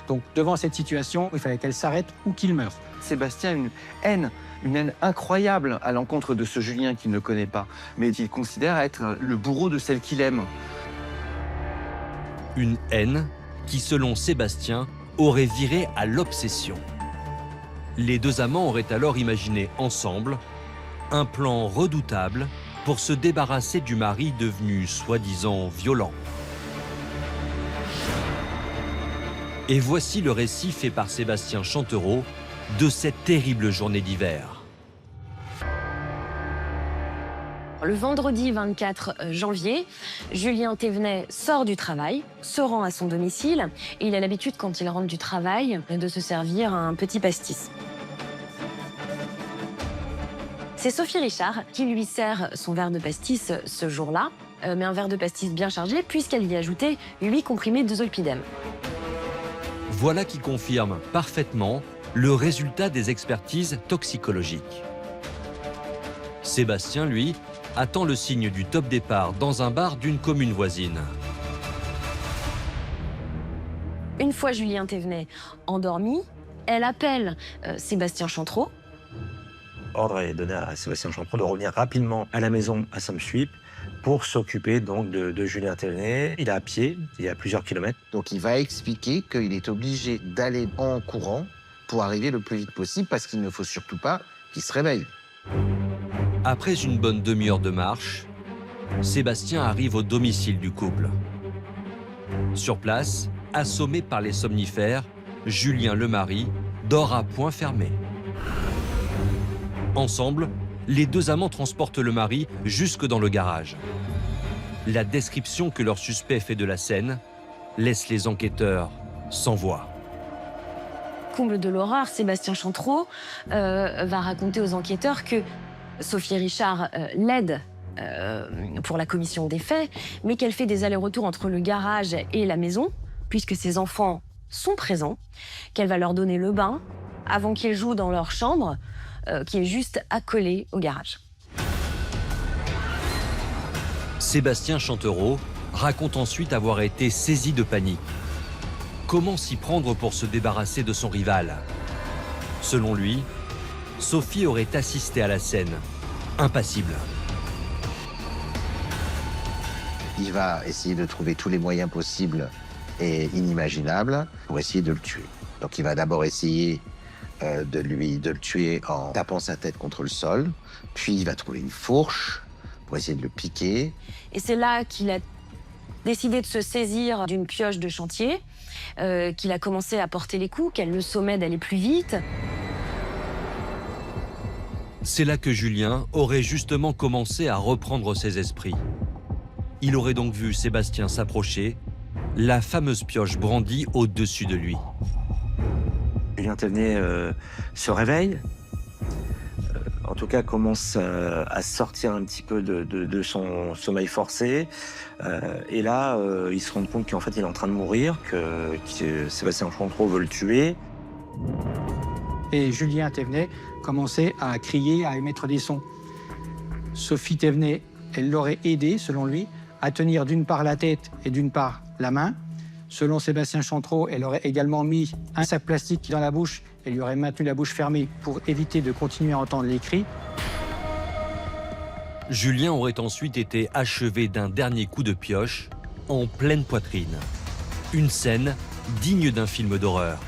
Donc devant cette situation, il fallait qu'elle s'arrête ou qu'il meure. Sébastien a une haine incroyable à l'encontre de ce Julien qu'il ne connaît pas, mais qu'il considère être le bourreau de celle qu'il aime. Une haine qui, selon Sébastien, aurait viré à l'obsession. Les 2 amants auraient alors imaginé ensemble un plan redoutable pour se débarrasser du mari devenu soi-disant violent. Et voici le récit fait par Sébastien Chantereau de cette terrible journée d'hiver. Le vendredi 24 janvier, Julien Thévenet sort du travail, se rend à son domicile et il a l'habitude, quand il rentre du travail, de se servir un petit pastis. C'est Sophie Richard qui lui sert son verre de pastis ce jour-là, mais un verre de pastis bien chargé puisqu'elle y a ajouté 8 comprimés de zolpidem. Voilà qui confirme parfaitement le résultat des expertises toxicologiques. Sébastien, lui, attend le signe du top départ dans un bar d'une commune voisine. Une fois Julien Thévenet endormi, elle appelle Sébastien Chantereau. Ordre est donné à Sébastien Chantereau de revenir rapidement à la maison à Somme-Suip pour s'occuper donc de Julien Thévenet. Il est à pied, il y a plusieurs kilomètres. Donc il va expliquer qu'il est obligé d'aller en courant pour arriver le plus vite possible parce qu'il ne faut surtout pas qu'il se réveille. Après une bonne demi-heure de marche, Sébastien arrive au domicile du couple. Sur place, assommé par les somnifères, Julien le mari dort à poing fermé. Ensemble, les 2 amants transportent le mari jusque dans le garage. La description que leur suspect fait de la scène laisse les enquêteurs sans voix. Comble de l'horreur, Sébastien Chantereau va raconter aux enquêteurs que Sophie Richard l'aide pour la commission des faits, mais qu'elle fait des allers-retours entre le garage et la maison, puisque ses enfants sont présents, qu'elle va leur donner le bain avant qu'ils jouent dans leur chambre, qui est juste accolée au garage. Sébastien Chantereau raconte ensuite avoir été saisi de panique. Comment s'y prendre pour se débarrasser de son rival? Selon lui, Sophie aurait assisté à la scène, impassible. il va essayer de trouver tous les moyens possibles et inimaginables pour essayer de le tuer. Donc il va d'abord essayer de le tuer en tapant sa tête contre le sol, puis il va trouver une fourche pour essayer de le piquer. Et c'est là qu'il a décidé de se saisir d'une pioche de chantier, qu'il a commencé à porter les coups, qu'elle le sommait d'aller plus vite. C'est là que Julien aurait justement commencé à reprendre ses esprits. Il aurait donc vu Sébastien s'approcher, la fameuse pioche brandie au-dessus de lui. Julien Thévenet se réveille, en tout cas commence à sortir un petit peu de son sommeil forcé. Et là, il se rend compte qu'en fait, il est en train de mourir, que Sébastien Chantreau veut le tuer. Et Julien Thévenet commençait à crier, à émettre des sons. Sophie Thévenet, elle l'aurait aidé, selon lui, à tenir d'une part la tête et d'une part la main. Selon Sébastien Chantreau, elle aurait également mis un sac plastique dans la bouche et lui aurait maintenu la bouche fermée pour éviter de continuer à entendre les cris. Julien aurait ensuite été achevé d'un dernier coup de pioche en pleine poitrine. Une scène digne d'un film d'horreur.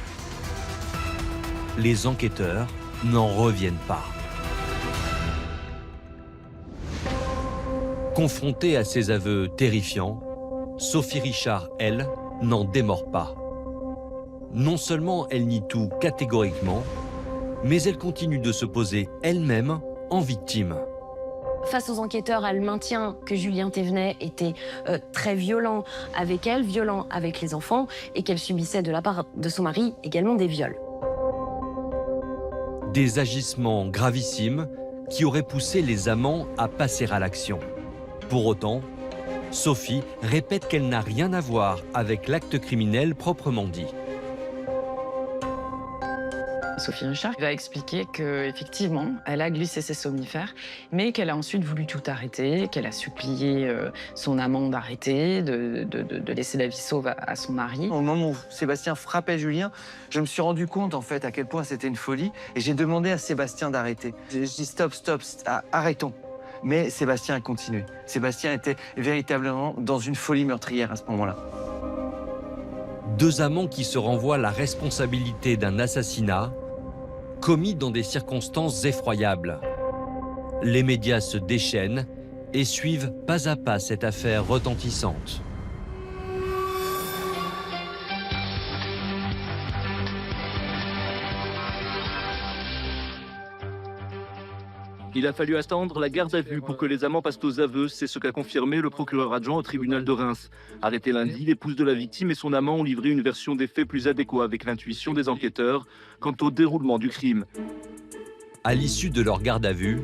Les enquêteurs n'en reviennent pas. Confrontée à ces aveux terrifiants, Sophie Richard, elle, n'en démord pas. Non seulement elle nie tout catégoriquement, mais elle continue de se poser elle-même en victime. Face aux enquêteurs, elle maintient que Julien Thévenet était très violent avec elle, violent avec les enfants, et qu'elle subissait de la part de son mari également des viols. Des agissements gravissimes qui auraient poussé les amants à passer à l'action. Pour autant, Sophie répète qu'elle n'a rien à voir avec l'acte criminel proprement dit. Sophie Richard va expliquer qu'effectivement, elle a glissé ses somnifères, mais qu'elle a ensuite voulu tout arrêter, qu'elle a supplié son amant d'arrêter, de laisser la vie sauve à son mari. Au moment où Sébastien frappait Julien, je me suis rendu compte en fait à quel point c'était une folie et j'ai demandé à Sébastien d'arrêter. Je dis stop, arrêtons. Mais Sébastien a continué. Sébastien était véritablement dans une folie meurtrière à ce moment-là. Deux amants qui se renvoient la responsabilité d'un assassinat commis dans des circonstances effroyables. Les médias se déchaînent et suivent pas à pas cette affaire retentissante. Il a fallu attendre la garde à vue pour que les amants passent aux aveux. C'est ce qu'a confirmé le procureur adjoint au tribunal de Reims. Arrêté lundi, l'épouse de la victime et son amant ont livré une version des faits plus adéquate avec l'intuition des enquêteurs quant au déroulement du crime. À l'issue de leur garde à vue,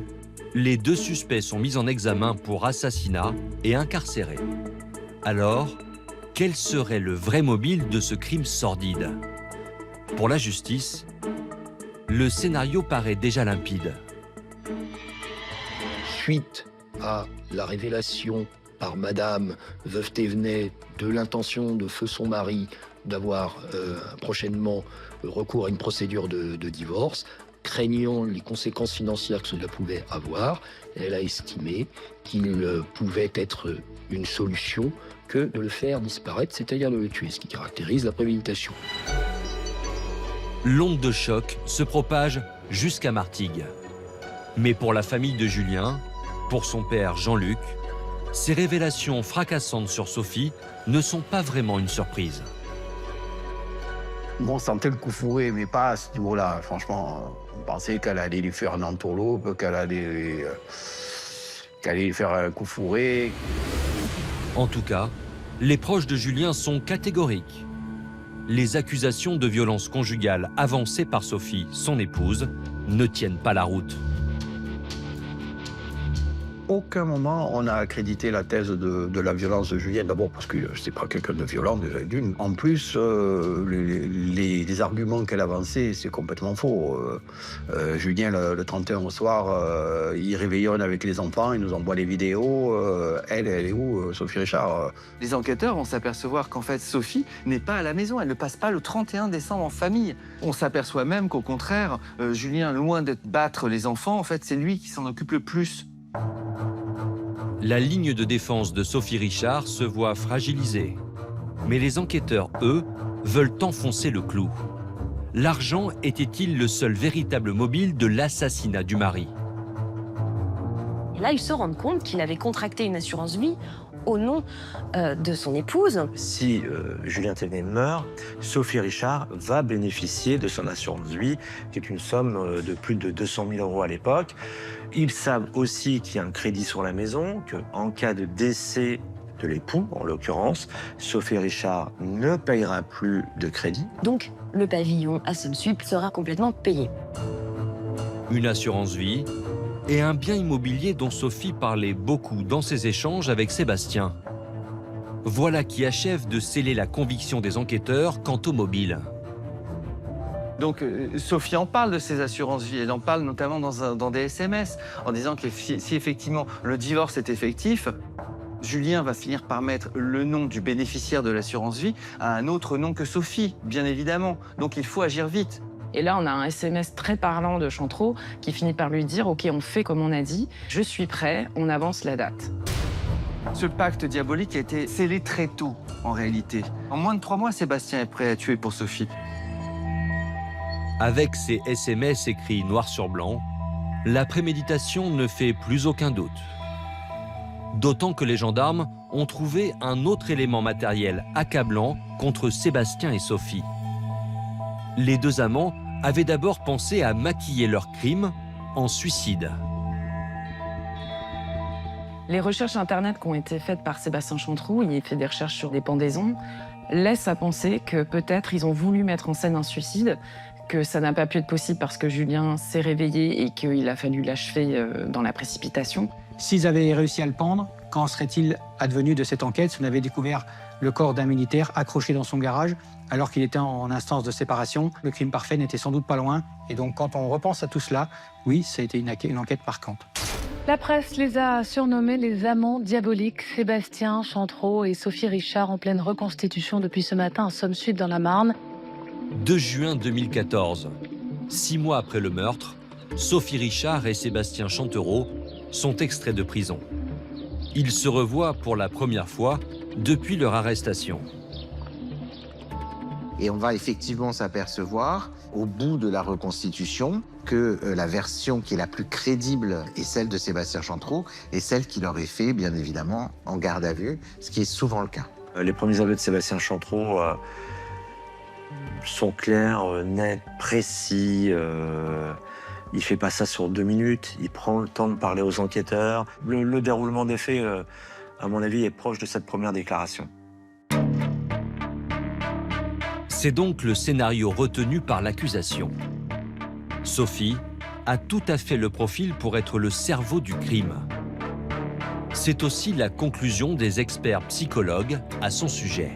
les deux suspects sont mis en examen pour assassinat et incarcérés. Alors, quel serait le vrai mobile de ce crime sordide? Pour la justice, le scénario paraît déjà limpide. Suite à la révélation par Madame Veuve Thévenet de l'intention de feu son mari d'avoir prochainement recours à une procédure de divorce, craignant les conséquences financières que cela pouvait avoir, elle a estimé qu'il pouvait être une solution que de le faire disparaître, c'est-à-dire de le tuer, ce qui caractérise la préméditation. L'onde de choc se propage jusqu'à Martigues. Mais pour la famille de Julien, pour son père Jean-Luc, ces révélations fracassantes sur Sophie ne sont pas vraiment une surprise. On sentait le coup fourré, mais pas à ce niveau-là. Franchement, on pensait qu'elle allait lui faire un entourloupe, qu'elle allait lui faire un coup fourré. En tout cas, les proches de Julien sont catégoriques. Les accusations de violence conjugale avancées par Sophie, son épouse, ne tiennent pas la route. Aucun moment on a accrédité la thèse de la violence de Julien. D'abord parce que c'est pas quelqu'un de violent déjà d'une. En plus, les arguments qu'elle avançait, c'est complètement faux. Julien, le 31 au soir, il réveillonne avec les enfants, il nous envoie les vidéos. Elle est où, Sophie Richard? Les enquêteurs vont s'apercevoir qu'en fait Sophie n'est pas à la maison, elle ne passe pas le 31 décembre en famille. On s'aperçoit même qu'au contraire, Julien, loin de battre les enfants, en fait c'est lui qui s'en occupe le plus. La ligne de défense de Sophie Richard se voit fragilisée. Mais les enquêteurs, eux, veulent enfoncer le clou. L'argent était-il le seul véritable mobile de l'assassinat du mari? Et là, ils se rendent compte qu'il avait contracté une assurance vie au nom de son épouse. Si Julien Thévenet meurt, Sophie Richard va bénéficier de son assurance vie, qui est une somme de plus de 200 000 € à l'époque. Ils savent aussi qu'il y a un crédit sur la maison, qu'en cas de décès de l'époux, en l'occurrence, Sophie Richard ne payera plus de crédit. Donc, le pavillon à Somsup sera complètement payé. Une assurance vie et un bien immobilier dont Sophie parlait beaucoup dans ses échanges avec Sébastien. Voilà qui achève de sceller la conviction des enquêteurs quant au mobile. Donc Sophie en parle de ses assurances vie, elle en parle notamment dans des SMS, en disant que si effectivement le divorce est effectif, Julien va finir par mettre le nom du bénéficiaire de l'assurance vie à un autre nom que Sophie, bien évidemment. Donc il faut agir vite. Et là, on a un SMS très parlant de Chantreau qui finit par lui dire « Ok, on fait comme on a dit, je suis prêt, on avance la date ». Ce pacte diabolique a été scellé très tôt, en réalité. En moins de 3 mois, Sébastien est prêt à tuer pour Sophie. Avec ces SMS écrits noir sur blanc, la préméditation ne fait plus aucun doute. D'autant que les gendarmes ont trouvé un autre élément matériel accablant contre Sébastien et Sophie. Les deux amants avaient d'abord pensé à maquiller leur crime en suicide. Les recherches Internet qui ont été faites par Sébastien Chantreau, il fait des recherches sur des pendaisons, laissent à penser que peut-être ils ont voulu mettre en scène un suicide, que ça n'a pas pu être possible parce que Julien s'est réveillé et qu'il a fallu l'achever dans la précipitation. S'ils avaient réussi à le pendre, qu'en serait-il advenu de cette enquête si on avait découvert le corps d'un militaire accroché dans son garage alors qu'il était en instance de séparation? Le crime parfait n'était sans doute pas loin. Et donc quand on repense à tout cela, oui, ça a été une enquête marquante. La presse les a surnommés les amants diaboliques, Sébastien Chantreau et Sophie Richard en pleine reconstitution depuis ce matin à Somsup dans la Marne. 2 juin 2014, 6 mois après le meurtre, Sophie Richard et Sébastien Chantreau sont extraits de prison. Ils se revoient pour la première fois depuis leur arrestation. Et on va effectivement s'apercevoir, au bout de la reconstitution, que la version qui est la plus crédible est celle de Sébastien Chantreau et celle qu'il aurait fait, bien évidemment, en garde à vue, ce qui est souvent le cas. Les premiers aveux de Sébastien Chantreau sont clairs, nets, précis. Il fait pas ça sur 2 minutes, il prend le temps de parler aux enquêteurs. Le déroulement des faits, à mon avis, est proche de cette première déclaration. C'est donc le scénario retenu par l'accusation. Sophie a tout à fait le profil pour être le cerveau du crime. C'est aussi la conclusion des experts psychologues à son sujet.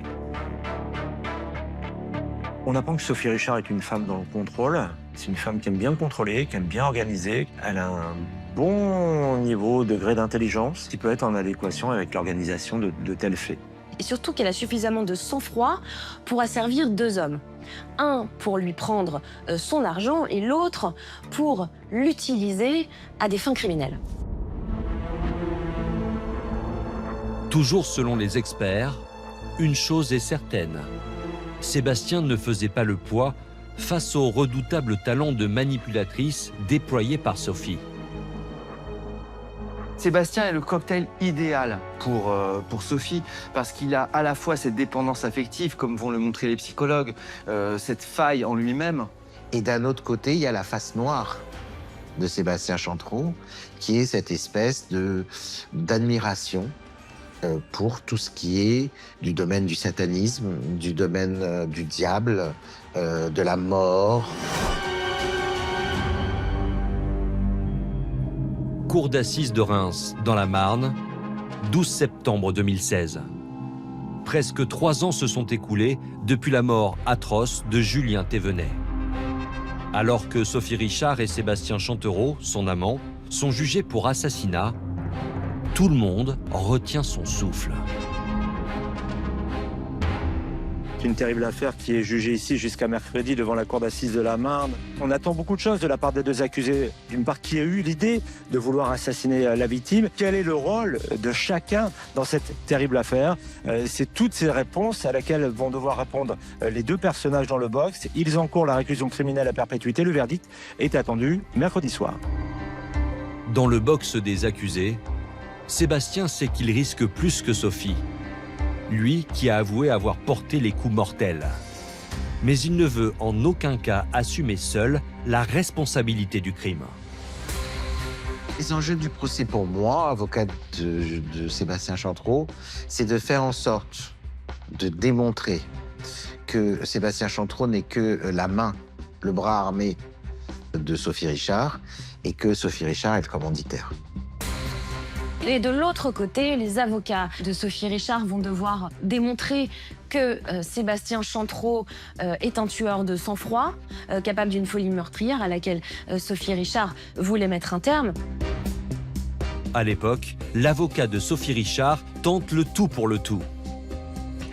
On apprend que Sophie Richard est une femme dans le contrôle. C'est une femme qui aime bien contrôler, qui aime bien organiser. Elle a un bon niveau, degré d'intelligence qui peut être en adéquation avec l'organisation de tels faits. Et surtout qu'elle a suffisamment de sang-froid pour asservir 2 hommes. Un pour lui prendre son argent et l'autre pour l'utiliser à des fins criminelles. Toujours selon les experts, une chose est certaine. Sébastien ne faisait pas le poids face au redoutable talent de manipulatrice déployé par Sophie. Sébastien est le cocktail idéal pour Sophie, parce qu'il a à la fois cette dépendance affective, comme vont le montrer les psychologues, cette faille en lui-même. Et d'un autre côté, il y a la face noire de Sébastien Chantreau, qui est cette espèce d'admiration pour tout ce qui est du domaine du satanisme, du domaine du diable, de la mort. Cour d'assises de Reims, dans la Marne, 12 septembre 2016. Presque 3 ans se sont écoulés depuis la mort atroce de Julien Thévenet. Alors que Sophie Richard et Sébastien Chantreau, son amant, sont jugés pour assassinat, tout le monde retient son souffle. C'est une terrible affaire qui est jugée ici jusqu'à mercredi devant la cour d'assises de la Marne. On attend beaucoup de choses de la part des deux accusés. D'une part, qui a eu l'idée de vouloir assassiner la victime? Quel est le rôle de chacun dans cette terrible affaire? C'est toutes ces réponses à laquelle vont devoir répondre les deux personnages dans le box. Ils encourent la réclusion criminelle à perpétuité. Le verdict est attendu mercredi soir. Dans le box des accusés, Sébastien sait qu'il risque plus que Sophie. Lui qui a avoué avoir porté les coups mortels. Mais il ne veut en aucun cas assumer seul la responsabilité du crime. Les enjeux du procès pour moi, avocat de Sébastien Chantreau, c'est de faire en sorte de démontrer que Sébastien Chantreau n'est que la main, le bras armé de Sophie Richard et que Sophie Richard est le commanditaire. Et de l'autre côté, les avocats de Sophie Richard vont devoir démontrer que Sébastien Chantreau est un tueur de sang-froid, capable d'une folie meurtrière à laquelle Sophie Richard voulait mettre un terme. À l'époque, l'avocat de Sophie Richard tente le tout pour le tout.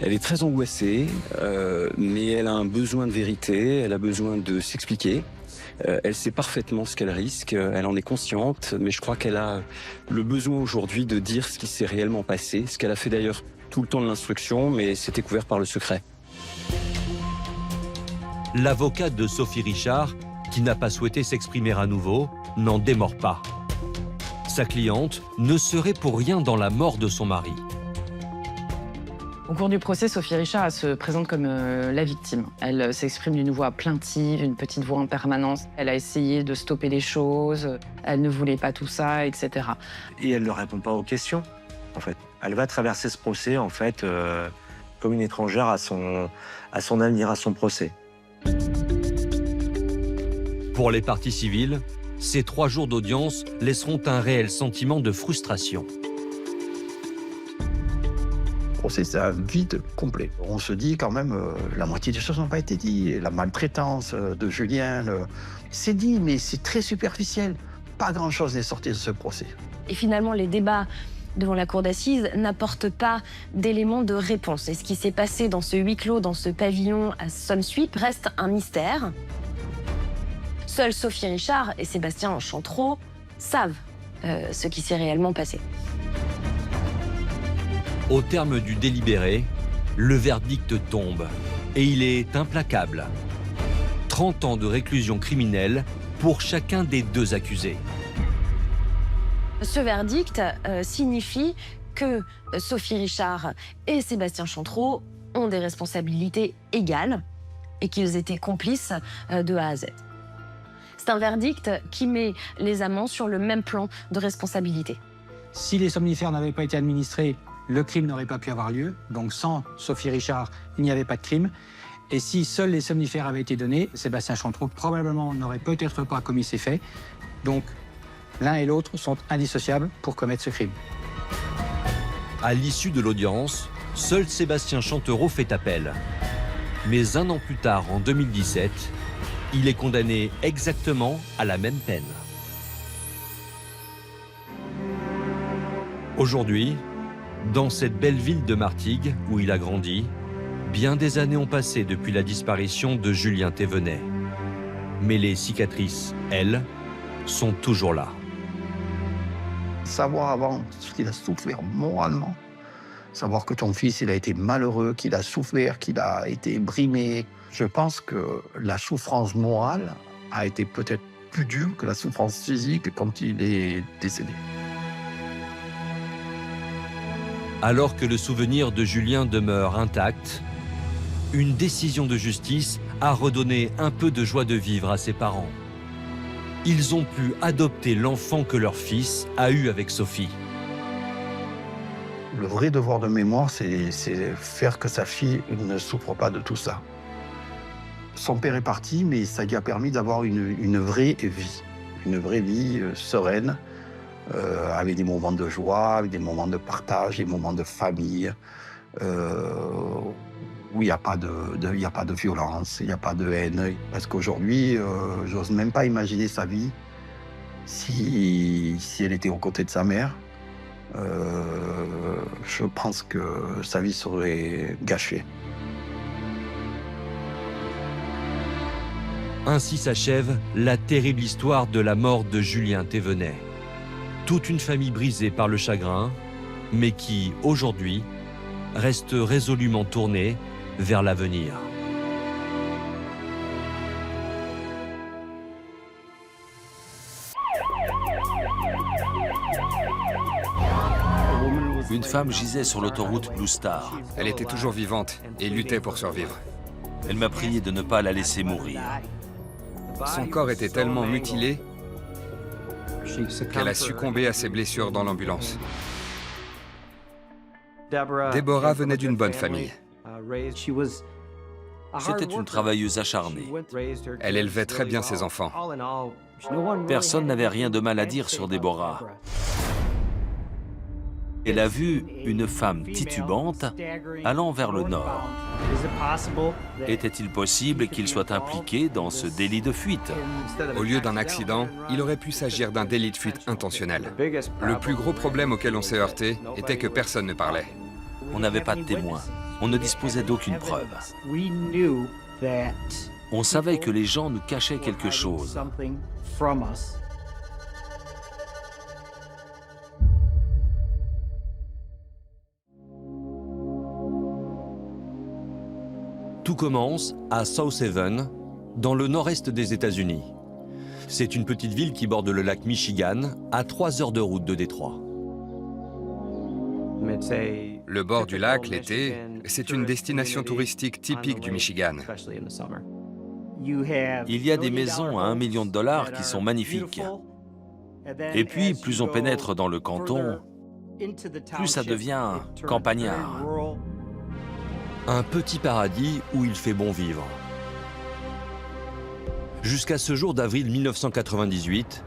Elle est très angoissée, mais elle a un besoin de vérité, elle a besoin de s'expliquer. Elle sait parfaitement ce qu'elle risque, elle en est consciente, mais je crois qu'elle a le besoin aujourd'hui de dire ce qui s'est réellement passé, ce qu'elle a fait d'ailleurs tout le temps de l'instruction, mais c'était couvert par le secret. L'avocat de Sophie Richard, qui n'a pas souhaité s'exprimer à nouveau, n'en démord pas. Sa cliente ne serait pour rien dans la mort de son mari. Au cours du procès, Sophie Richard elle se présente comme la victime. Elle s'exprime d'une voix plaintive, une petite voix en permanence. Elle a essayé de stopper les choses, elle ne voulait pas tout ça, etc. Et elle ne répond pas aux questions, en fait. Elle va traverser ce procès, en fait, comme une étrangère à son avenir, à son procès. Pour les parties civiles, ces 3 jours d'audience laisseront un réel sentiment de frustration. C'est un vide complet. On se dit quand même, la moitié des choses n'ont pas été dites. La maltraitance de Julien, c'est dit, mais c'est très superficiel. Pas grand-chose n'est sorti de ce procès. Et finalement, les débats devant la cour d'assises n'apportent pas d'éléments de réponse. Et ce qui s'est passé dans ce huis clos, dans ce pavillon à Sommes-Suip, reste un mystère. Seuls Sophie Richard et Sébastien Chantreau savent ce qui s'est réellement passé. Au terme du délibéré, le verdict tombe et il est implacable. 30 ans de réclusion criminelle pour chacun des 2 accusés. Ce verdict signifie que Sophie Richard et Sébastien Chantreau ont des responsabilités égales et qu'ils étaient complices de A à Z. C'est un verdict qui met les amants sur le même plan de responsabilité. Si les somnifères n'avaient pas été administrés, le crime n'aurait pas pu avoir lieu. Donc sans Sophie Richard, il n'y avait pas de crime. Et si seuls les somnifères avaient été donnés, Sébastien Chantreau probablement n'aurait peut-être pas commis ces faits. Donc l'un et l'autre sont indissociables pour commettre ce crime. À l'issue de l'audience, seul Sébastien Chantreau fait appel. Mais 1 an plus tard, en 2017, il est condamné exactement à la même peine. Aujourd'hui, dans cette belle ville de Martigues, où il a grandi, bien des années ont passé depuis la disparition de Julien Thévenet. Mais les cicatrices, elles, sont toujours là. Savoir avant ce qu'il a souffert moralement, savoir que ton fils il a été malheureux, qu'il a souffert, qu'il a été brimé. Je pense que la souffrance morale a été peut-être plus dure que la souffrance physique quand il est décédé. Alors que le souvenir de Julien demeure intact, une décision de justice a redonné un peu de joie de vivre à ses parents. Ils ont pu adopter l'enfant que leur fils a eu avec Sophie. Le vrai devoir de mémoire, c'est faire que sa fille ne souffre pas de tout ça. Son père est parti, mais ça lui a permis d'avoir une vraie vie sereine, avec des moments de joie, avec des moments de partage, des moments de famille, où il n'y a pas de violence, il n'y a pas de haine. Parce qu'aujourd'hui, j'ose même pas imaginer sa vie si elle était aux côtés de sa mère. Je pense que sa vie serait gâchée. Ainsi s'achève la terrible histoire de la mort de Julien Thévenet. Toute une famille brisée par le chagrin, mais qui, aujourd'hui, reste résolument tournée vers l'avenir. Une femme gisait sur l'autoroute Blue Star. Elle était toujours vivante et luttait pour survivre. Elle m'a prié de ne pas la laisser mourir. Son corps était tellement mutilé qu'elle a succombé à ses blessures dans l'ambulance. Deborah venait d'une bonne famille. C'était une travailleuse acharnée. Elle élevait très bien ses enfants. Personne n'avait rien de mal à dire sur Deborah. Elle a vu une femme titubante allant vers le nord. Était-il possible qu'il soit impliqué dans ce délit de fuite? Au lieu d'un accident, il aurait pu s'agir d'un délit de fuite intentionnel. Le plus gros problème auquel on s'est heurté était que personne ne parlait. On n'avait pas de témoins. On ne disposait d'aucune preuve. On savait que les gens nous cachaient quelque chose. Tout commence à South Haven, dans le nord-est des États-Unis. C'est une petite ville qui borde le lac Michigan, à 3 heures de route de Détroit. Le bord du lac, l'été, c'est une destination touristique typique du Michigan. Il y a des maisons à $1 million qui sont magnifiques. Et puis, plus on pénètre dans le canton, plus ça devient campagnard. Un petit paradis où il fait bon vivre. Jusqu'à ce jour d'avril 1998,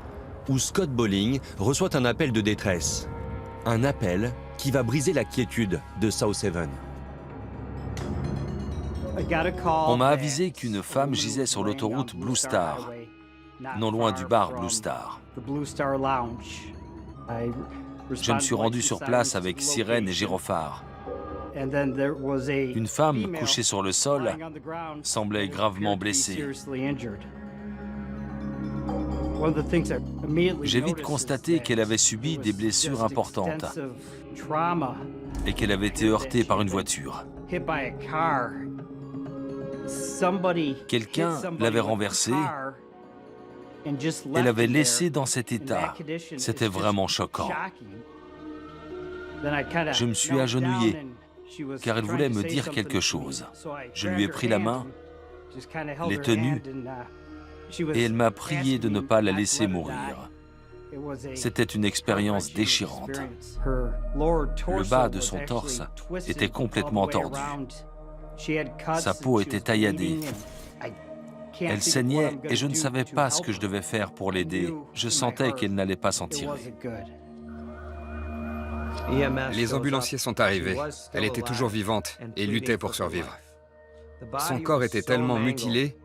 où Scott Bowling reçoit un appel de détresse. Un appel qui va briser la quiétude de South Haven. On m'a avisé qu'une femme gisait sur l'autoroute Blue Star, non loin du bar Blue Star. Je me suis rendu sur place avec sirène et gyrophare. Une femme couchée sur le sol semblait gravement blessée. J'ai vite constaté qu'elle avait subi des blessures importantes et qu'elle avait été heurtée par une voiture. Quelqu'un l'avait renversée et l'avait laissée dans cet état. C'était vraiment choquant. Je me suis agenouillé car elle voulait me dire quelque chose. Je lui ai pris la main, l'ai tenue, et elle m'a prié de ne pas la laisser mourir. C'était une expérience déchirante. Le bas de son torse était complètement tordu. Sa peau était tailladée. Elle saignait et je ne savais pas ce que je devais faire pour l'aider. Je sentais qu'elle n'allait pas s'en tirer. Les ambulanciers sont arrivés. Elle était toujours vivante et luttait pour survivre. Son corps était tellement mutilé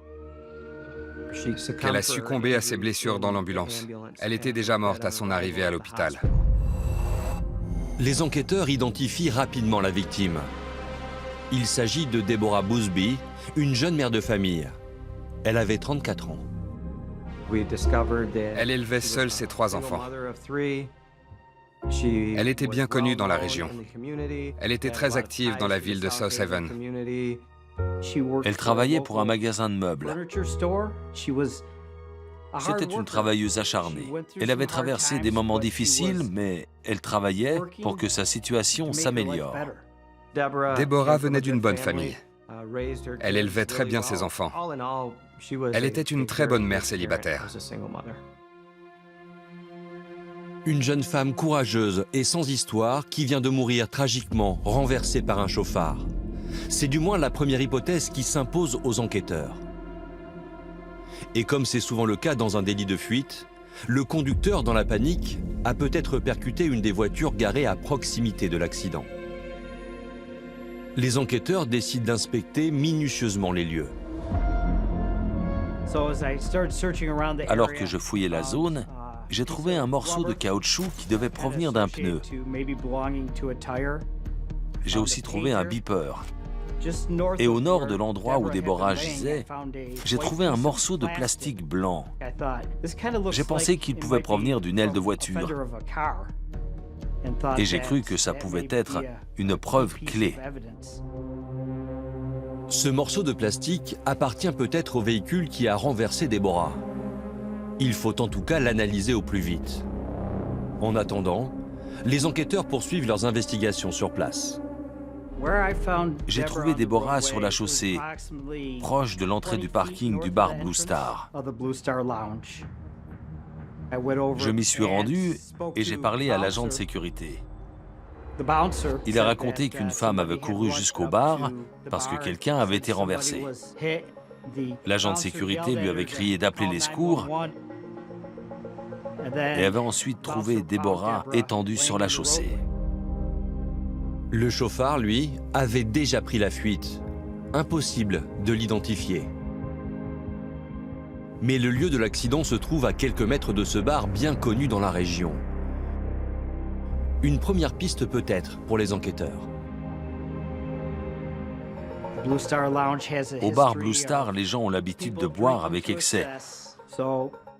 qu'elle a succombé à ses blessures dans l'ambulance. Elle était déjà morte à son arrivée à l'hôpital. Les enquêteurs identifient rapidement la victime. Il s'agit de Deborah Busby, une jeune mère de famille. Elle avait 34 ans. Elle élevait seule ses 3 enfants. Elle était bien connue dans la région. Elle était très active dans la ville de South Haven. Elle travaillait pour un magasin de meubles. C'était une travailleuse acharnée. Elle avait traversé des moments difficiles, mais elle travaillait pour que sa situation s'améliore. Deborah venait d'une bonne famille. Elle élevait très bien ses enfants. Elle était une très bonne mère célibataire. Une jeune femme courageuse et sans histoire qui vient de mourir tragiquement, renversée par un chauffard. C'est du moins la première hypothèse qui s'impose aux enquêteurs. Et comme c'est souvent le cas dans un délit de fuite, le conducteur, dans la panique, a peut-être percuté une des voitures garées à proximité de l'accident. Les enquêteurs décident d'inspecter minutieusement les lieux. Alors que je fouillais la zone, j'ai trouvé un morceau de caoutchouc qui devait provenir d'un pneu. J'ai aussi trouvé un beeper. Et au nord de l'endroit où Déborah gisait, j'ai trouvé un morceau de plastique blanc. J'ai pensé qu'il pouvait provenir d'une aile de voiture. Et j'ai cru que ça pouvait être une preuve clé. Ce morceau de plastique appartient peut-être au véhicule qui a renversé Déborah. Il faut en tout cas l'analyser au plus vite. En attendant, les enquêteurs poursuivent leurs investigations sur place. J'ai trouvé Déborah sur la chaussée, proche de l'entrée du parking du bar Blue Star. Je m'y suis rendu et j'ai parlé à l'agent de sécurité. Il a raconté qu'une femme avait couru jusqu'au bar parce que quelqu'un avait été renversé. L'agent de sécurité lui avait crié d'appeler les secours et avait ensuite trouvé Déborah étendue sur la chaussée. Le chauffard, lui, avait déjà pris la fuite. Impossible de l'identifier. Mais le lieu de l'accident se trouve à quelques mètres de ce bar bien connu dans la région. Une première piste peut-être pour les enquêteurs. Au bar Blue Star, les gens ont l'habitude de boire avec excès.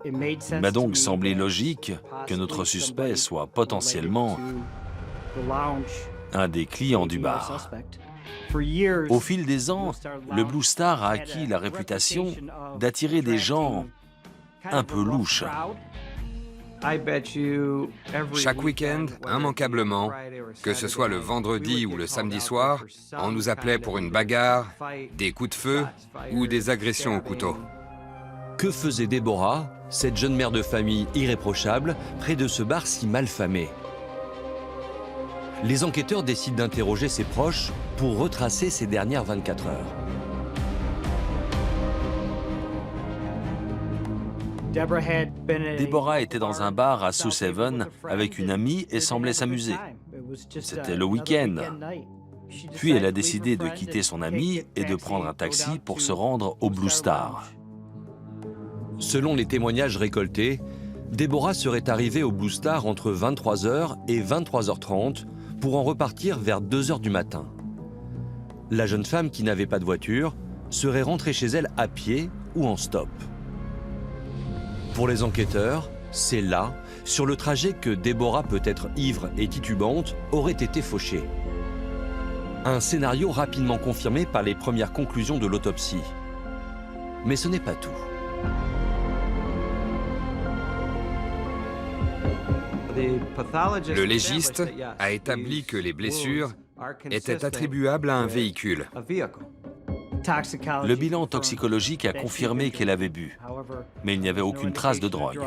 Il m'a donc semblé logique que notre suspect soit potentiellement un des clients du bar. Au fil des ans, le Blue Star a acquis la réputation d'attirer des gens un peu louches. Chaque week-end, immanquablement, que ce soit le vendredi ou le samedi soir, on nous appelait pour une bagarre, des coups de feu ou des agressions au couteau. Que faisait Déborah, cette jeune mère de famille irréprochable, près de ce bar si mal famé? Les enquêteurs décident d'interroger ses proches pour retracer ces dernières 24 heures. Déborah était dans un bar à South Haven avec une amie et semblait s'amuser. C'était le week-end. Puis elle a décidé de quitter son amie et de prendre un taxi pour se rendre au Blue Star. Selon les témoignages récoltés, Déborah serait arrivée au Blue Star entre 23h et 23h30 pour en repartir vers 2h du matin. La jeune femme qui n'avait pas de voiture serait rentrée chez elle à pied ou en stop. Pour les enquêteurs, c'est là, sur le trajet, que Déborah, peut-être ivre et titubante, aurait été fauchée. Un scénario rapidement confirmé par les premières conclusions de l'autopsie. Mais ce n'est pas tout. Le légiste a établi que les blessures étaient attribuables à un véhicule. Le bilan toxicologique a confirmé qu'elle avait bu, mais il n'y avait aucune trace de drogue.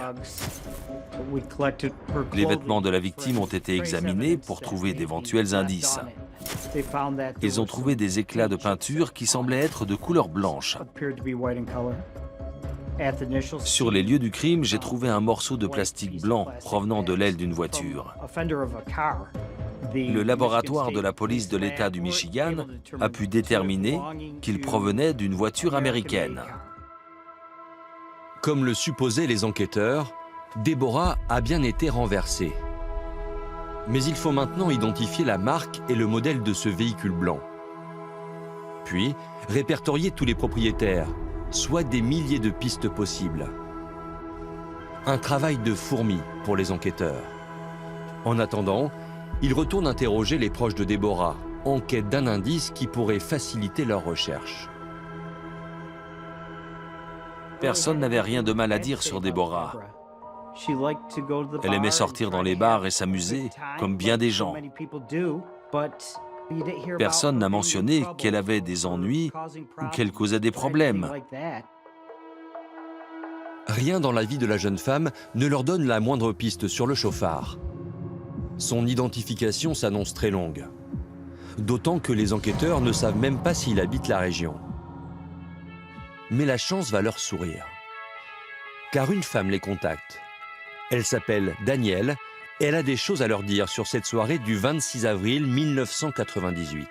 Les vêtements de la victime ont été examinés pour trouver d'éventuels indices. Ils ont trouvé des éclats de peinture qui semblaient être de couleur blanche. Sur les lieux du crime, j'ai trouvé un morceau de plastique blanc provenant de l'aile d'une voiture. Le laboratoire de la police de l'État du Michigan a pu déterminer qu'il provenait d'une voiture américaine. Comme le supposaient les enquêteurs, Déborah a bien été renversée. Mais il faut maintenant identifier la marque et le modèle de ce véhicule blanc. Puis, répertorier tous les propriétaires, soit des milliers de pistes possibles. Un travail de fourmi pour les enquêteurs. En attendant, ils retournent interroger les proches de Déborah, en quête d'un indice qui pourrait faciliter leur recherche. Personne n'avait rien de mal à dire sur Déborah. Elle aimait sortir dans les bars et s'amuser, comme bien des gens. Personne n'a mentionné qu'elle avait des ennuis ou qu'elle causait des problèmes. Rien dans la vie de la jeune femme ne leur donne la moindre piste sur le chauffard. Son identification s'annonce très longue. D'autant que les enquêteurs ne savent même pas s'il habite la région. Mais la chance va leur sourire. Car une femme les contacte. Elle s'appelle Danielle et elle a des choses à leur dire sur cette soirée du 26 avril 1998.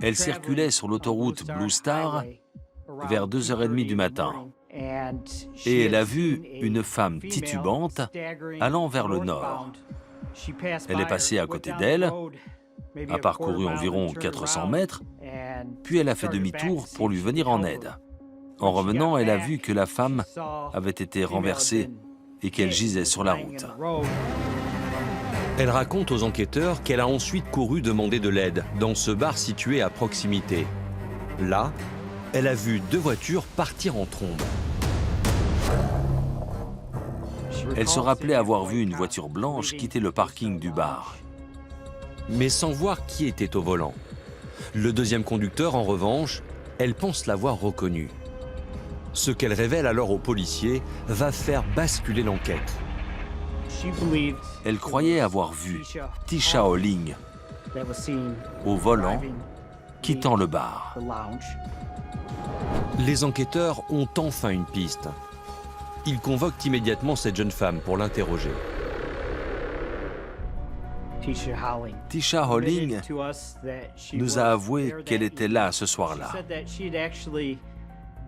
Elle circulait sur l'autoroute Blue Star vers 2h30 du matin. Et elle a vu une femme titubante allant vers le nord. Elle est passée à côté d'elle, a parcouru environ 400 mètres, puis elle a fait demi-tour pour lui venir en aide. En revenant, elle a vu que la femme avait été renversée et qu'elle gisait sur la route. Elle raconte aux enquêteurs qu'elle a ensuite couru demander de l'aide dans ce bar situé à proximité. Là, elle a vu 2 voitures partir en trombe. Elle se rappelait avoir vu une voiture blanche quitter le parking du bar. Mais sans voir qui était au volant. Le deuxième conducteur, en revanche, elle pense l'avoir reconnu. Ce qu'elle révèle alors aux policiers va faire basculer l'enquête. Elle croyait avoir vu Tisha Holling au volant, quittant le bar. Les enquêteurs ont enfin une piste. Ils convoquent immédiatement cette jeune femme pour l'interroger. Tisha Holling nous a avoué qu'elle était là ce soir-là.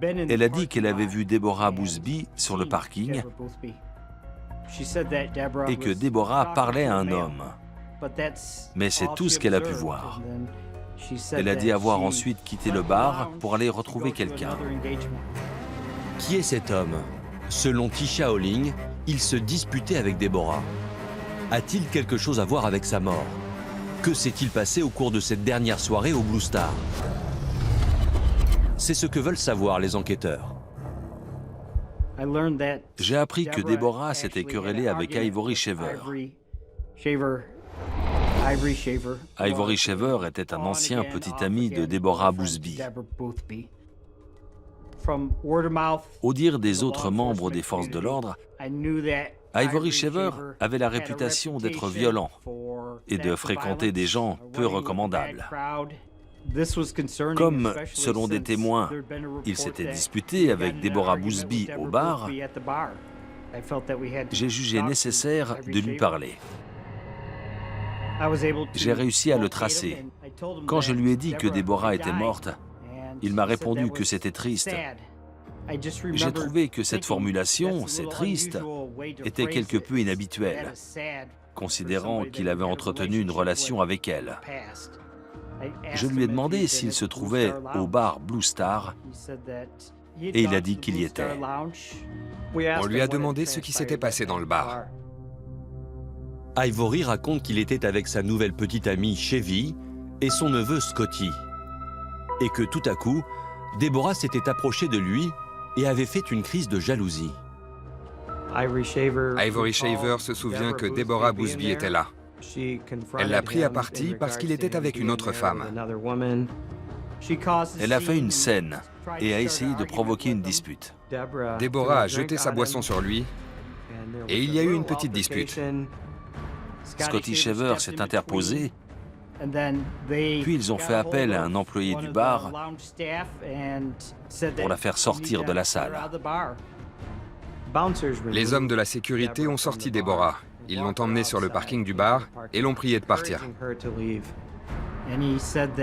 Elle a dit qu'elle avait vu Deborah Boothby sur le parking et que Deborah parlait à un homme. Mais c'est tout ce qu'elle a pu voir. Elle a dit avoir ensuite quitté le bar pour aller retrouver quelqu'un. Qui est cet homme? Selon Tisha Holling, il se disputait avec Deborah. A-t-il quelque chose à voir avec sa mort? Que s'est-il passé au cours de cette dernière soirée au Blue Star? C'est ce que veulent savoir les enquêteurs. J'ai appris que Deborah s'était querellée avec Ivory Shaver. Ivory Shaver était un ancien petit ami de Deborah Boothby. Au dire des autres membres des forces de l'ordre, Ivory Shaver avait la réputation d'être violent et de fréquenter des gens peu recommandables. Comme, selon des témoins, il s'était disputé avec Deborah Boothby au bar, j'ai jugé nécessaire de lui parler. J'ai réussi à le tracer. Quand je lui ai dit que Deborah était morte, il m'a répondu que c'était triste. J'ai trouvé que cette formulation, c'est triste, était quelque peu inhabituelle, considérant qu'il avait entretenu une relation avec elle. Je lui ai demandé s'il se trouvait au bar Blue Star et il a dit qu'il y était. On lui a demandé ce qui s'était passé dans le bar. Ivory raconte qu'il était avec sa nouvelle petite amie Chevy et son neveu Scotty. Et que tout à coup, Deborah s'était approchée de lui et avait fait une crise de jalousie. Ivory Shaver se souvient que Deborah Boothby était là. Elle l'a pris à partie parce qu'il était avec une autre femme. Elle a fait une scène et a essayé de provoquer une dispute. Deborah a jeté sa boisson sur lui et il y a eu une petite dispute. Scotty Shaver s'est interposé, puis ils ont fait appel à un employé du bar pour la faire sortir de la salle. Les hommes de la sécurité ont sorti Deborah. Ils l'ont emmenée sur le parking du bar et l'ont priée de partir.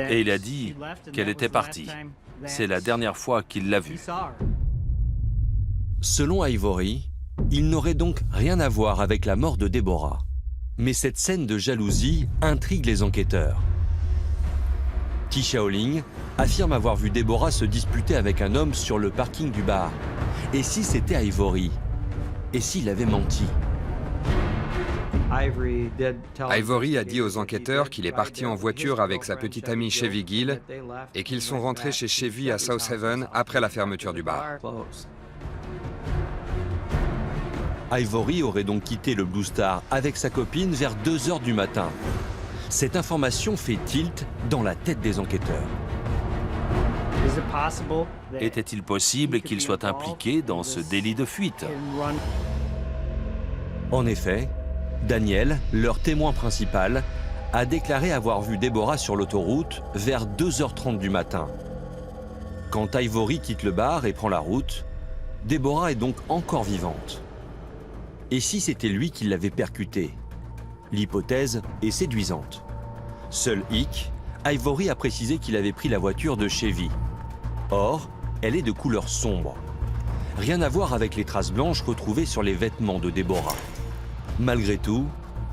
Et il a dit qu'elle était partie. C'est la dernière fois qu'il l'a vue. Selon Ivory, il n'aurait donc rien à voir avec la mort de Deborah. Mais cette scène de jalousie intrigue les enquêteurs. Tisha Holling affirme avoir vu Deborah se disputer avec un homme sur le parking du bar. Et si c'était Ivory? Et s'il avait menti? Ivory a dit aux enquêteurs qu'il est parti en voiture avec sa petite amie Chevy Gill et qu'ils sont rentrés chez Chevy à South Haven après la fermeture du bar. Ivory aurait donc quitté le Blue Star avec sa copine vers 2 h du matin. Cette information fait tilt dans la tête des enquêteurs. Était-il possible qu'il soit impliqué dans ce délit de fuite? En effet, Daniel, leur témoin principal, a déclaré avoir vu Deborah sur l'autoroute vers 2 h 30 du matin. Quand Ivory quitte le bar et prend la route, Deborah est donc encore vivante. Et si c'était lui qui l'avait percutée? L'hypothèse est séduisante. Seul hic, Ivory a précisé qu'il avait pris la voiture de Chevy. Or, elle est de couleur sombre. Rien à voir avec les traces blanches retrouvées sur les vêtements de Deborah. Malgré tout,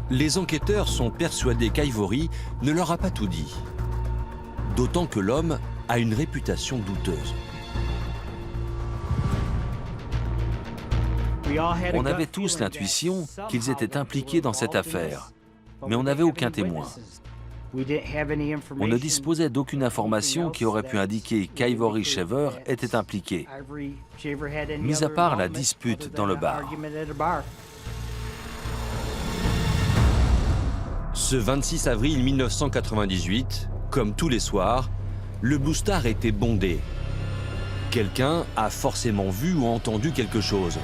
Les enquêteurs sont persuadés qu'Ivory ne leur a pas tout dit. D'autant que l'homme a une réputation douteuse. On avait tous l'intuition qu'ils étaient impliqués dans cette affaire, mais on n'avait aucun témoin. On ne disposait d'aucune information qui aurait pu indiquer qu'Ivory Shaver était impliqué, mis à part la dispute dans le bar. Ce 26 avril 1998, comme tous les soirs, le Blue Star était bondé. Quelqu'un a forcément vu ou entendu quelque chose.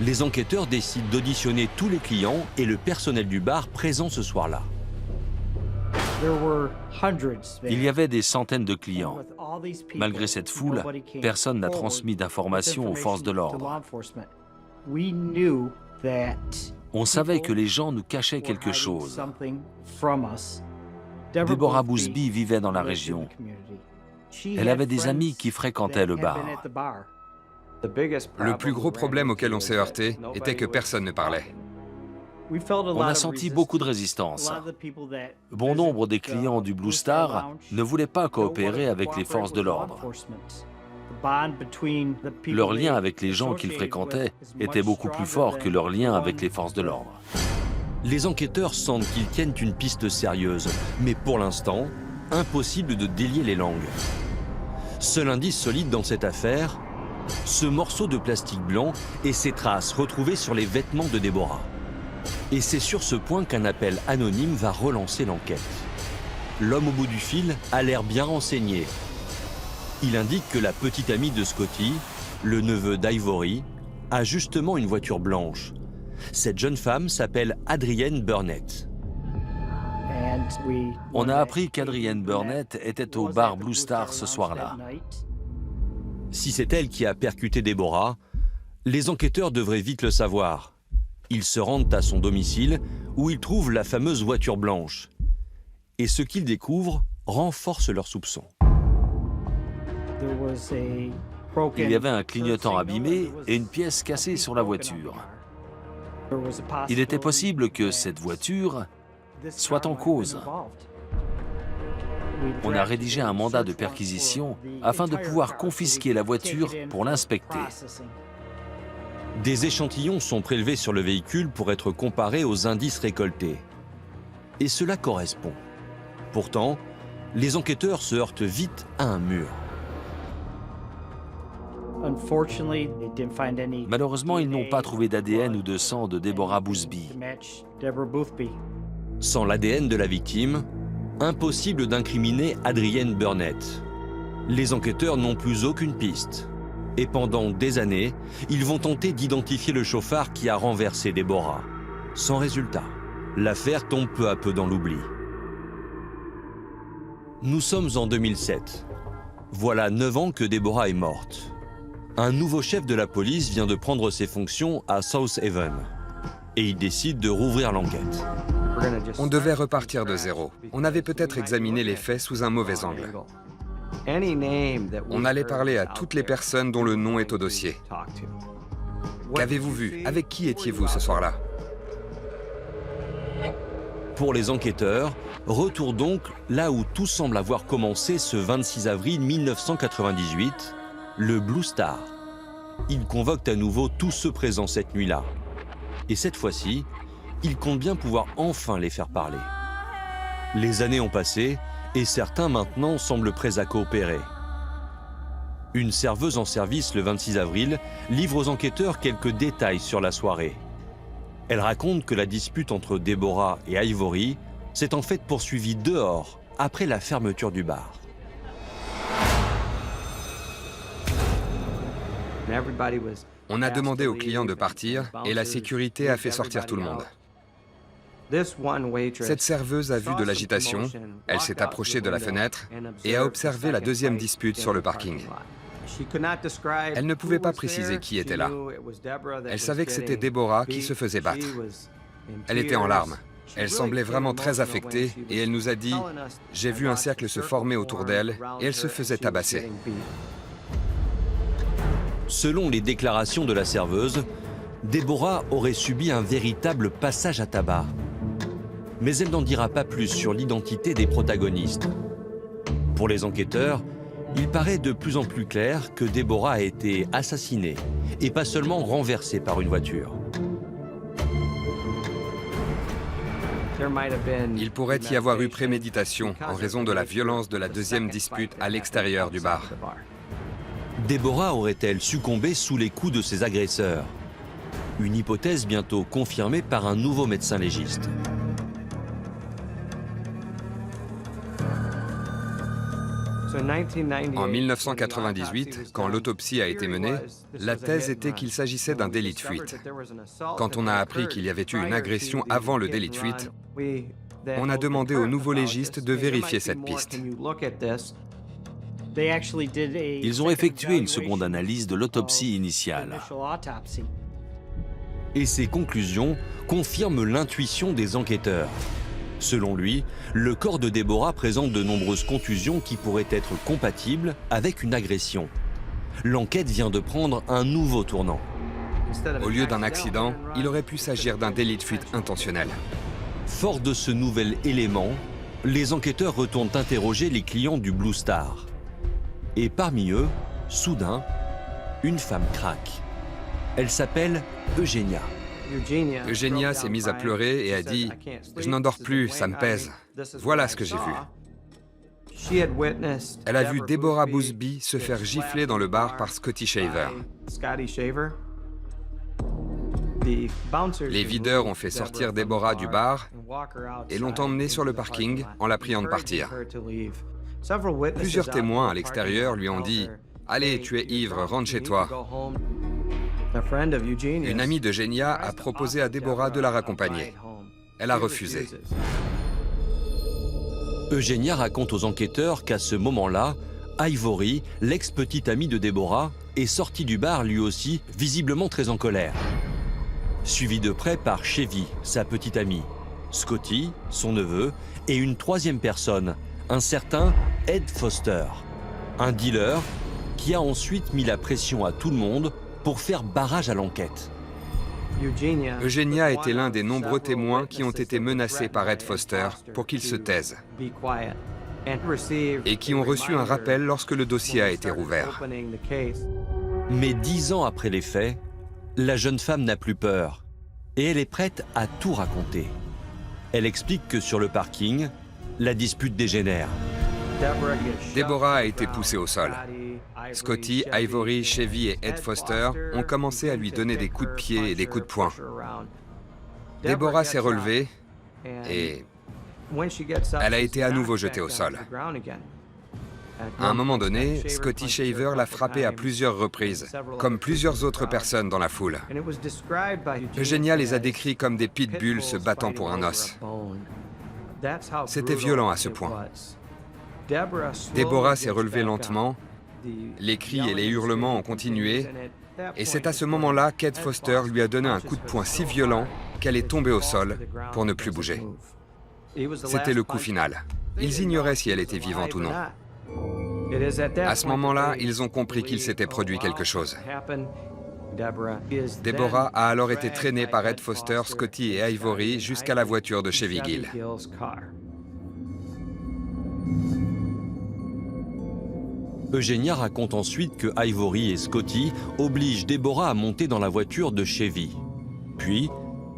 Les enquêteurs décident d'auditionner tous les clients et le personnel du bar présent ce soir-là. Il y avait des centaines de clients. Malgré cette foule, personne n'a transmis d'informations aux forces de l'ordre. On savait que les gens nous cachaient quelque chose. Deborah Bousby vivait dans la région. Elle avait des amis qui fréquentaient le bar. Le plus gros problème auquel on s'est heurté était que personne ne parlait. On a senti beaucoup de résistance. Bon nombre des clients du Blue Star ne voulaient pas coopérer avec les forces de l'ordre. Leur lien avec les gens qu'ils fréquentaient était beaucoup plus fort que leur lien avec les forces de l'ordre. Les enquêteurs sentent qu'ils tiennent une piste sérieuse, mais pour l'instant, impossible de délier les langues. Seul indice solide dans cette affaire, ce morceau de plastique blanc et ses traces retrouvées sur les vêtements de Deborah. Et c'est sur ce point qu'un appel anonyme va relancer l'enquête. L'homme au bout du fil a l'air bien renseigné. Il indique que la petite amie de Scotty, le neveu d'Ivory, a justement une voiture blanche. Cette jeune femme s'appelle Adrienne Burnett. On a appris qu'Adrienne Burnett était au bar Blue Star ce soir-là. Si c'est elle qui a percuté Deborah, les enquêteurs devraient vite le savoir. Ils se rendent à son domicile où ils trouvent la fameuse voiture blanche. Et ce qu'ils découvrent renforce leurs soupçons. Il y avait un clignotant abîmé et une pièce cassée sur la voiture. Il était possible que cette voiture soit en cause. On a rédigé un mandat de perquisition afin de pouvoir confisquer la voiture pour l'inspecter. Des échantillons sont prélevés sur le véhicule pour être comparés aux indices récoltés. Et cela correspond. Pourtant, les enquêteurs se heurtent vite à un mur. Malheureusement, ils n'ont pas trouvé d'ADN ou de sang de Deborah Bousby. Sans l'ADN de la victime, impossible d'incriminer Adrienne Burnett. Les enquêteurs n'ont plus aucune piste. Et pendant des années, ils vont tenter d'identifier le chauffard qui a renversé Deborah. Sans résultat. L'affaire tombe peu à peu dans l'oubli. Nous sommes en 2007. Voilà 9 ans que Deborah est morte. Un nouveau chef de la police vient de prendre ses fonctions à South Haven. Et il décide de rouvrir l'enquête. On devait repartir de zéro. On avait peut-être examiné les faits sous un mauvais angle. On allait parler à toutes les personnes dont le nom est au dossier. Qu'avez-vous vu? Avec qui étiez-vous ce soir-là? Pour les enquêteurs, retour donc là où tout semble avoir commencé ce 26 avril 1998, le Blue Star. Ils convoquent à nouveau tous ceux présents cette nuit-là. Et cette fois-ci, ils comptent bien pouvoir enfin les faire parler. Les années ont passé et certains maintenant semblent prêts à coopérer. Une serveuse en service le 26 avril livre aux enquêteurs quelques détails sur la soirée. Elle raconte que la dispute entre Deborah et Ivory s'est en fait poursuivie dehors après la fermeture du bar. On a demandé aux clients de partir et la sécurité a fait sortir tout le monde. Cette serveuse a vu de l'agitation, elle s'est approchée de la fenêtre et a observé la deuxième dispute sur le parking. Elle ne pouvait pas préciser qui était là. Elle savait que c'était Deborah qui se faisait battre. Elle était en larmes. Elle semblait vraiment très affectée et elle nous a dit « J'ai vu un cercle se former autour d'elle et elle se faisait tabasser ». Selon les déclarations de la serveuse, Deborah aurait subi un véritable passage à tabac. mais elle n'en dira pas plus sur l'identité des protagonistes. Pour les enquêteurs, il paraît de plus en plus clair que Deborah a été assassinée, et pas seulement renversée par une voiture. Il pourrait y avoir eu préméditation en raison de la violence de la deuxième dispute à l'extérieur du bar. Deborah aurait-elle succombé sous les coups de ses agresseurs? Une hypothèse bientôt confirmée par un nouveau médecin légiste. En 1998, quand l'autopsie a été menée, la thèse était qu'il s'agissait d'un délit de fuite. Quand on a appris qu'il y avait eu une agression avant le délit de fuite, on a demandé au nouveau légiste de vérifier cette piste. Ils ont effectué une seconde analyse de l'autopsie initiale. Et ces conclusions confirment l'intuition des enquêteurs. Selon lui, le corps de Deborah présente de nombreuses contusions qui pourraient être compatibles avec une agression. L'enquête vient de prendre un nouveau tournant. Au lieu d'un accident, il aurait pu s'agir d'un délit de fuite intentionnel. Fort de ce nouvel élément, les enquêteurs retournent interroger les clients du Blue Star. Et parmi eux, soudain, une femme craque. Elle s'appelle Eugenia. Eugenia s'est mise à pleurer et a dit « Je n'endors plus, ça me pèse. Voilà ce que j'ai vu. » Elle a vu Deborah Busby se faire gifler dans le bar par Scotty Shaver. Les videurs ont fait sortir Deborah du bar et l'ont emmenée sur le parking en la priant de partir. Plusieurs témoins à l'extérieur lui ont dit « Allez, tu es ivre, rentre chez toi. » Une amie d'Eugenia a proposé à Deborah de la raccompagner. Elle a refusé. Eugenia raconte aux enquêteurs qu'à ce moment-là, Ivory, l'ex-petite amie de Deborah, est sorti du bar lui aussi, visiblement très en colère. Suivi de près par Chevy, sa petite amie, Scotty, son neveu, et une troisième personne, un certain Ed Foster, un dealer qui a ensuite mis la pression à tout le monde pour faire barrage à l'enquête. Eugenia était l'un des nombreux témoins qui ont été menacés par Ed Foster pour qu'il se taise et qui ont reçu un rappel lorsque le dossier a été rouvert. Mais 10 ans après les faits, la jeune femme n'a plus peur et elle est prête à tout raconter. Elle explique que sur le parking, la dispute dégénère. Deborah a été poussée au sol. Scotty, Ivory, Chevy et Ed Foster ont commencé à lui donner des coups de pied et des coups de poing. Deborah s'est relevée et elle a été à nouveau jetée au sol. À un moment donné, Scotty Shaver l'a frappée à plusieurs reprises, comme plusieurs autres personnes dans la foule. Eugenia les a décrits comme des pitbulls se battant pour un os. C'était violent à ce point. Deborah s'est relevée lentement, les cris et les hurlements ont continué, et c'est à ce moment-là qu'Ed Foster lui a donné un coup de poing si violent qu'elle est tombée au sol pour ne plus bouger. C'était le coup final. Ils ignoraient si elle était vivante ou non. À ce moment-là, ils ont compris qu'il s'était produit quelque chose. Deborah a alors été traînée par Ed Foster, Scotty et Ivory jusqu'à la voiture de Chevy Gill. Eugenia raconte ensuite que Ivory et Scotty obligent Deborah à monter dans la voiture de Chevy. Puis,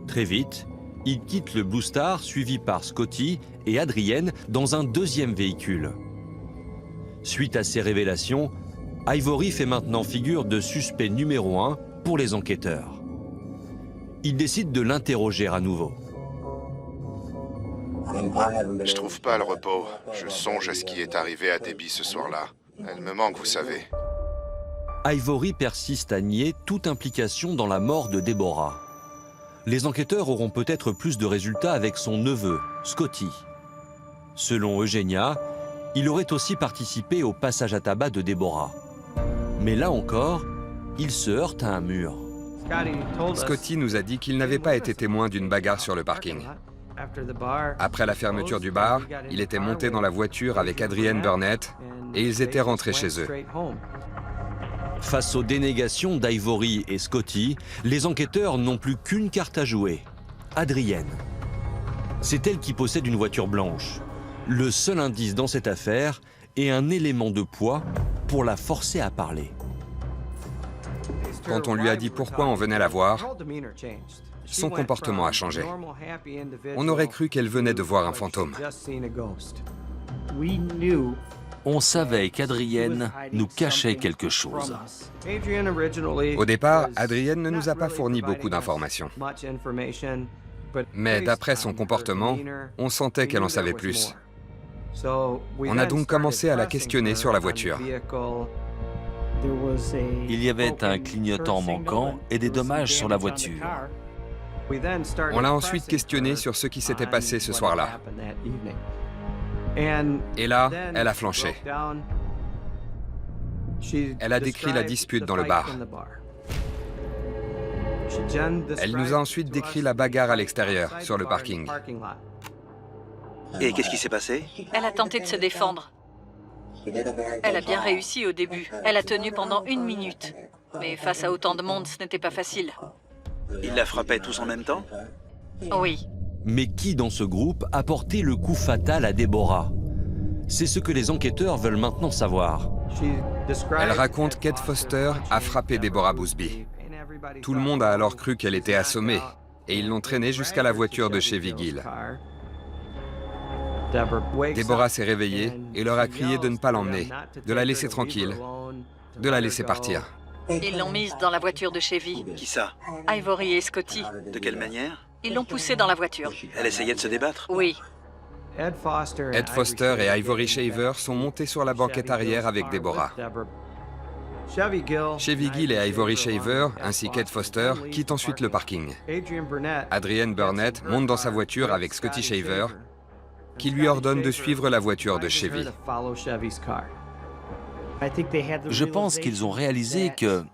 très vite, ils quittent le Blue Star suivis par Scotty et Adrienne dans un deuxième véhicule. Suite à ces révélations, Ivory fait maintenant figure de suspect numéro 1 pour les enquêteurs. Ils décident de l'interroger à nouveau. Je trouve pas le repos. Je songe à ce qui est arrivé à Debbie ce soir-là. Elle me manque, vous savez. Ivory persiste à nier toute implication dans la mort de Deborah. Les enquêteurs auront peut-être plus de résultats avec son neveu, Scotty. Selon Eugenia, il aurait aussi participé au passage à tabac de Deborah. Mais là encore, il se heurte à un mur. Scotty nous a dit qu'il n'avait pas été témoin d'une bagarre sur le parking. Après la fermeture du bar, il était monté dans la voiture avec Adrienne Burnett et ils étaient rentrés chez eux. Face aux dénégations d'Ivory et Scotty, les enquêteurs n'ont plus qu'une carte à jouer, Adrienne. C'est elle qui possède une voiture blanche. Le seul indice dans cette affaire est un élément de poids pour la forcer à parler. Quand on lui a dit pourquoi on venait la voir, son comportement a changé. On aurait cru qu'elle venait de voir un fantôme. On savait qu'Adrienne nous cachait quelque chose. Au départ, Adrienne ne nous a pas fourni beaucoup d'informations. Mais d'après son comportement, on sentait qu'elle en savait plus. On a donc commencé à la questionner sur la voiture. Il y avait un clignotant manquant et des dommages sur la voiture. On l'a ensuite questionnée sur ce qui s'était passé ce soir-là. Et là, elle a flanché. Elle a décrit la dispute dans le bar. Elle nous a ensuite décrit la bagarre à l'extérieur, sur le parking. Et qu'est-ce qui s'est passé? Elle a tenté de se défendre. Elle a bien réussi au début. Elle a tenu pendant 1 minute. Mais face à autant de monde, ce n'était pas facile. Ils la frappaient tous en même temps? Oui. Mais qui dans ce groupe a porté le coup fatal à Deborah? C'est ce que les enquêteurs veulent maintenant savoir. Elle raconte qu'Ed Foster a frappé Deborah Boosby. Tout le monde a alors cru qu'elle était assommée, et ils l'ont traînée jusqu'à la voiture de Chevy Gill. Deborah s'est réveillée et leur a crié de ne pas l'emmener, de la laisser tranquille, de la laisser partir. Ils l'ont mise dans la voiture de Chevy. Qui ça? Ivory et Scotty. De quelle manière? Ils l'ont poussée dans la voiture. Elle essayait de se débattre? Oui. Ed Foster et Ivory Shaver sont montés sur la banquette arrière avec Deborah. Chevy Gill et Ivory Shaver, ainsi qu'Ed Foster, quittent ensuite le parking. Adrienne Burnett monte dans sa voiture avec Scotty Shaver, qui lui ordonne de suivre la voiture de Chevy. Je pense qu'ils ont réalisé que...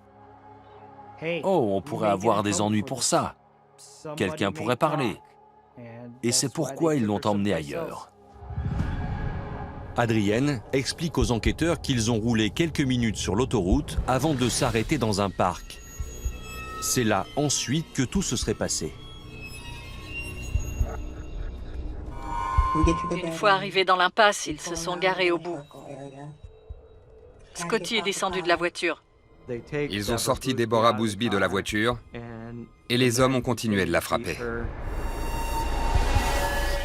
Oh, on pourrait avoir des ennuis pour ça. Quelqu'un pourrait parler. Et c'est pourquoi ils l'ont emmené ailleurs. Adrienne explique aux enquêteurs qu'ils ont roulé quelques minutes sur l'autoroute avant de s'arrêter dans un parc. C'est là ensuite que tout se serait passé. Une fois arrivés dans l'impasse, ils se sont garés au bout. Scotty est descendu de la voiture. Ils ont sorti Deborah Boosby de la voiture et les hommes ont continué de la frapper.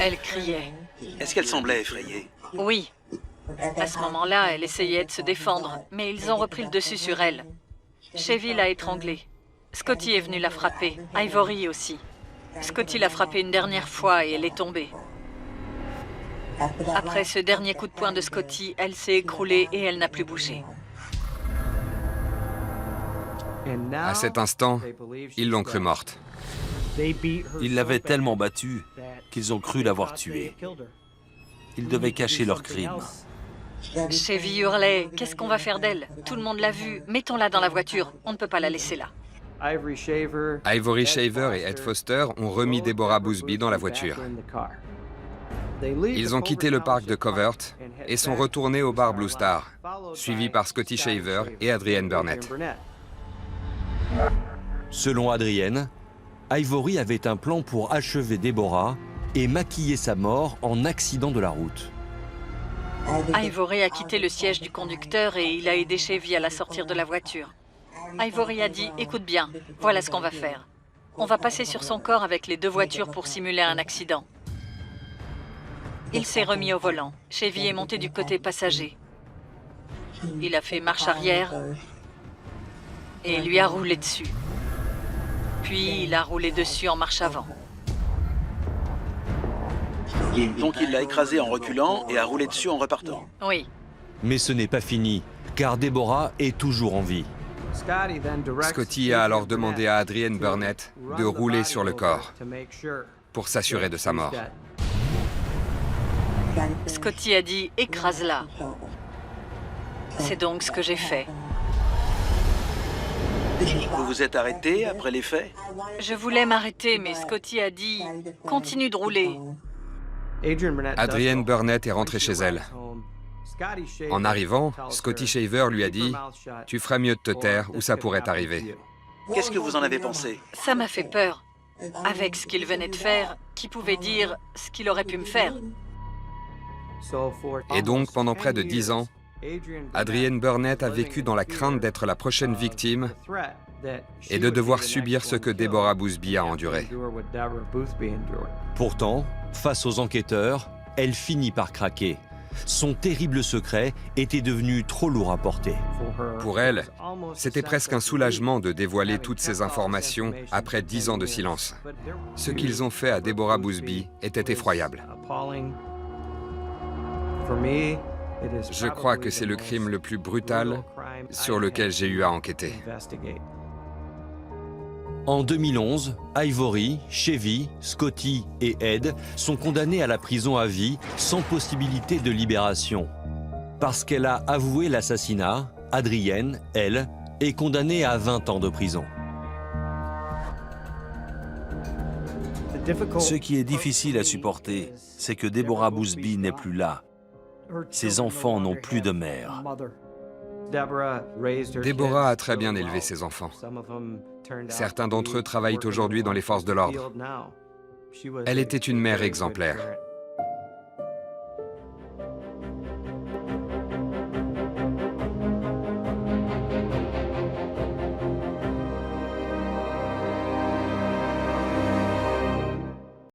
Elle criait. Est-ce qu'elle semblait effrayée? Oui. À ce moment-là, elle essayait de se défendre, mais ils ont repris le dessus sur elle. Chevy l'a étranglée. Scotty est venu la frapper. Ivory aussi. Scotty l'a frappée une dernière fois et elle est tombée. Après ce dernier coup de poing de Scotty, elle s'est écroulée et elle n'a plus bougé. À cet instant, ils l'ont crue morte. Ils l'avaient tellement battue qu'ils ont cru l'avoir tuée. Ils devaient cacher leur crime. Chevy hurlait. Qu'est-ce qu'on va faire d'elle? Tout le monde l'a vue. Mettons-la dans la voiture. On ne peut pas la laisser là. Ivory Shaver et Ed Foster ont remis Deborah Boosby dans la voiture. Ils ont quitté le parc de Covert et sont retournés au bar Blue Star, suivis par Scotty Shaver et Adrienne Burnett. Selon Adrienne, Ivory avait un plan pour achever Deborah et maquiller sa mort en accident de la route. Ivory a quitté le siège du conducteur et il a aidé Chevy à la sortir de la voiture. Ivory a dit « Écoute bien, voilà ce qu'on va faire. On va passer sur son corps avec les 2 voitures pour simuler un accident. » Il s'est remis au volant. Chevy est monté du côté passager. Il a fait marche arrière et lui a roulé dessus. Puis il a roulé dessus en marche avant. Donc il l'a écrasée en reculant et a roulé dessus en repartant. Oui. Mais ce n'est pas fini, car Deborah est toujours en vie. Scotty a alors demandé à Adrienne Burnett de rouler sur le corps pour s'assurer de sa mort. Scotty a dit « Écrase-la ». C'est donc ce que j'ai fait. Vous vous êtes arrêté après les faits? Je voulais m'arrêter, mais Scotty a dit « Continue de rouler ». Adrienne Burnett est rentrée chez elle. En arrivant, Scotty Shaver lui a dit « Tu ferais mieux de te taire ou ça pourrait t'arriver. » Qu'est-ce que vous en avez pensé? Ça m'a fait peur. Avec ce qu'il venait de faire, qui pouvait dire ce qu'il aurait pu me faire? Et donc, pendant près de 10 ans, Adrienne Burnett a vécu dans la crainte d'être la prochaine victime et de devoir subir ce que Deborah Boothby a enduré. Pourtant, face aux enquêteurs, elle finit par craquer. Son terrible secret était devenu trop lourd à porter. Pour elle, c'était presque un soulagement de dévoiler toutes ces informations après 10 ans de silence. Ce qu'ils ont fait à Deborah Boothby était effroyable. Je crois que c'est le crime le plus brutal sur lequel j'ai eu à enquêter. En 2011, Ivory, Chevy, Scotty et Ed sont condamnés à la prison à vie sans possibilité de libération. Parce qu'elle a avoué l'assassinat, Adrienne, elle, est condamnée à 20 ans de prison. Ce qui est difficile à supporter, c'est que Deborah Boothby n'est plus là. Ses enfants n'ont plus de mère. Deborah a très bien élevé ses enfants. Certains d'entre eux travaillent aujourd'hui dans les forces de l'ordre. Elle était une mère exemplaire.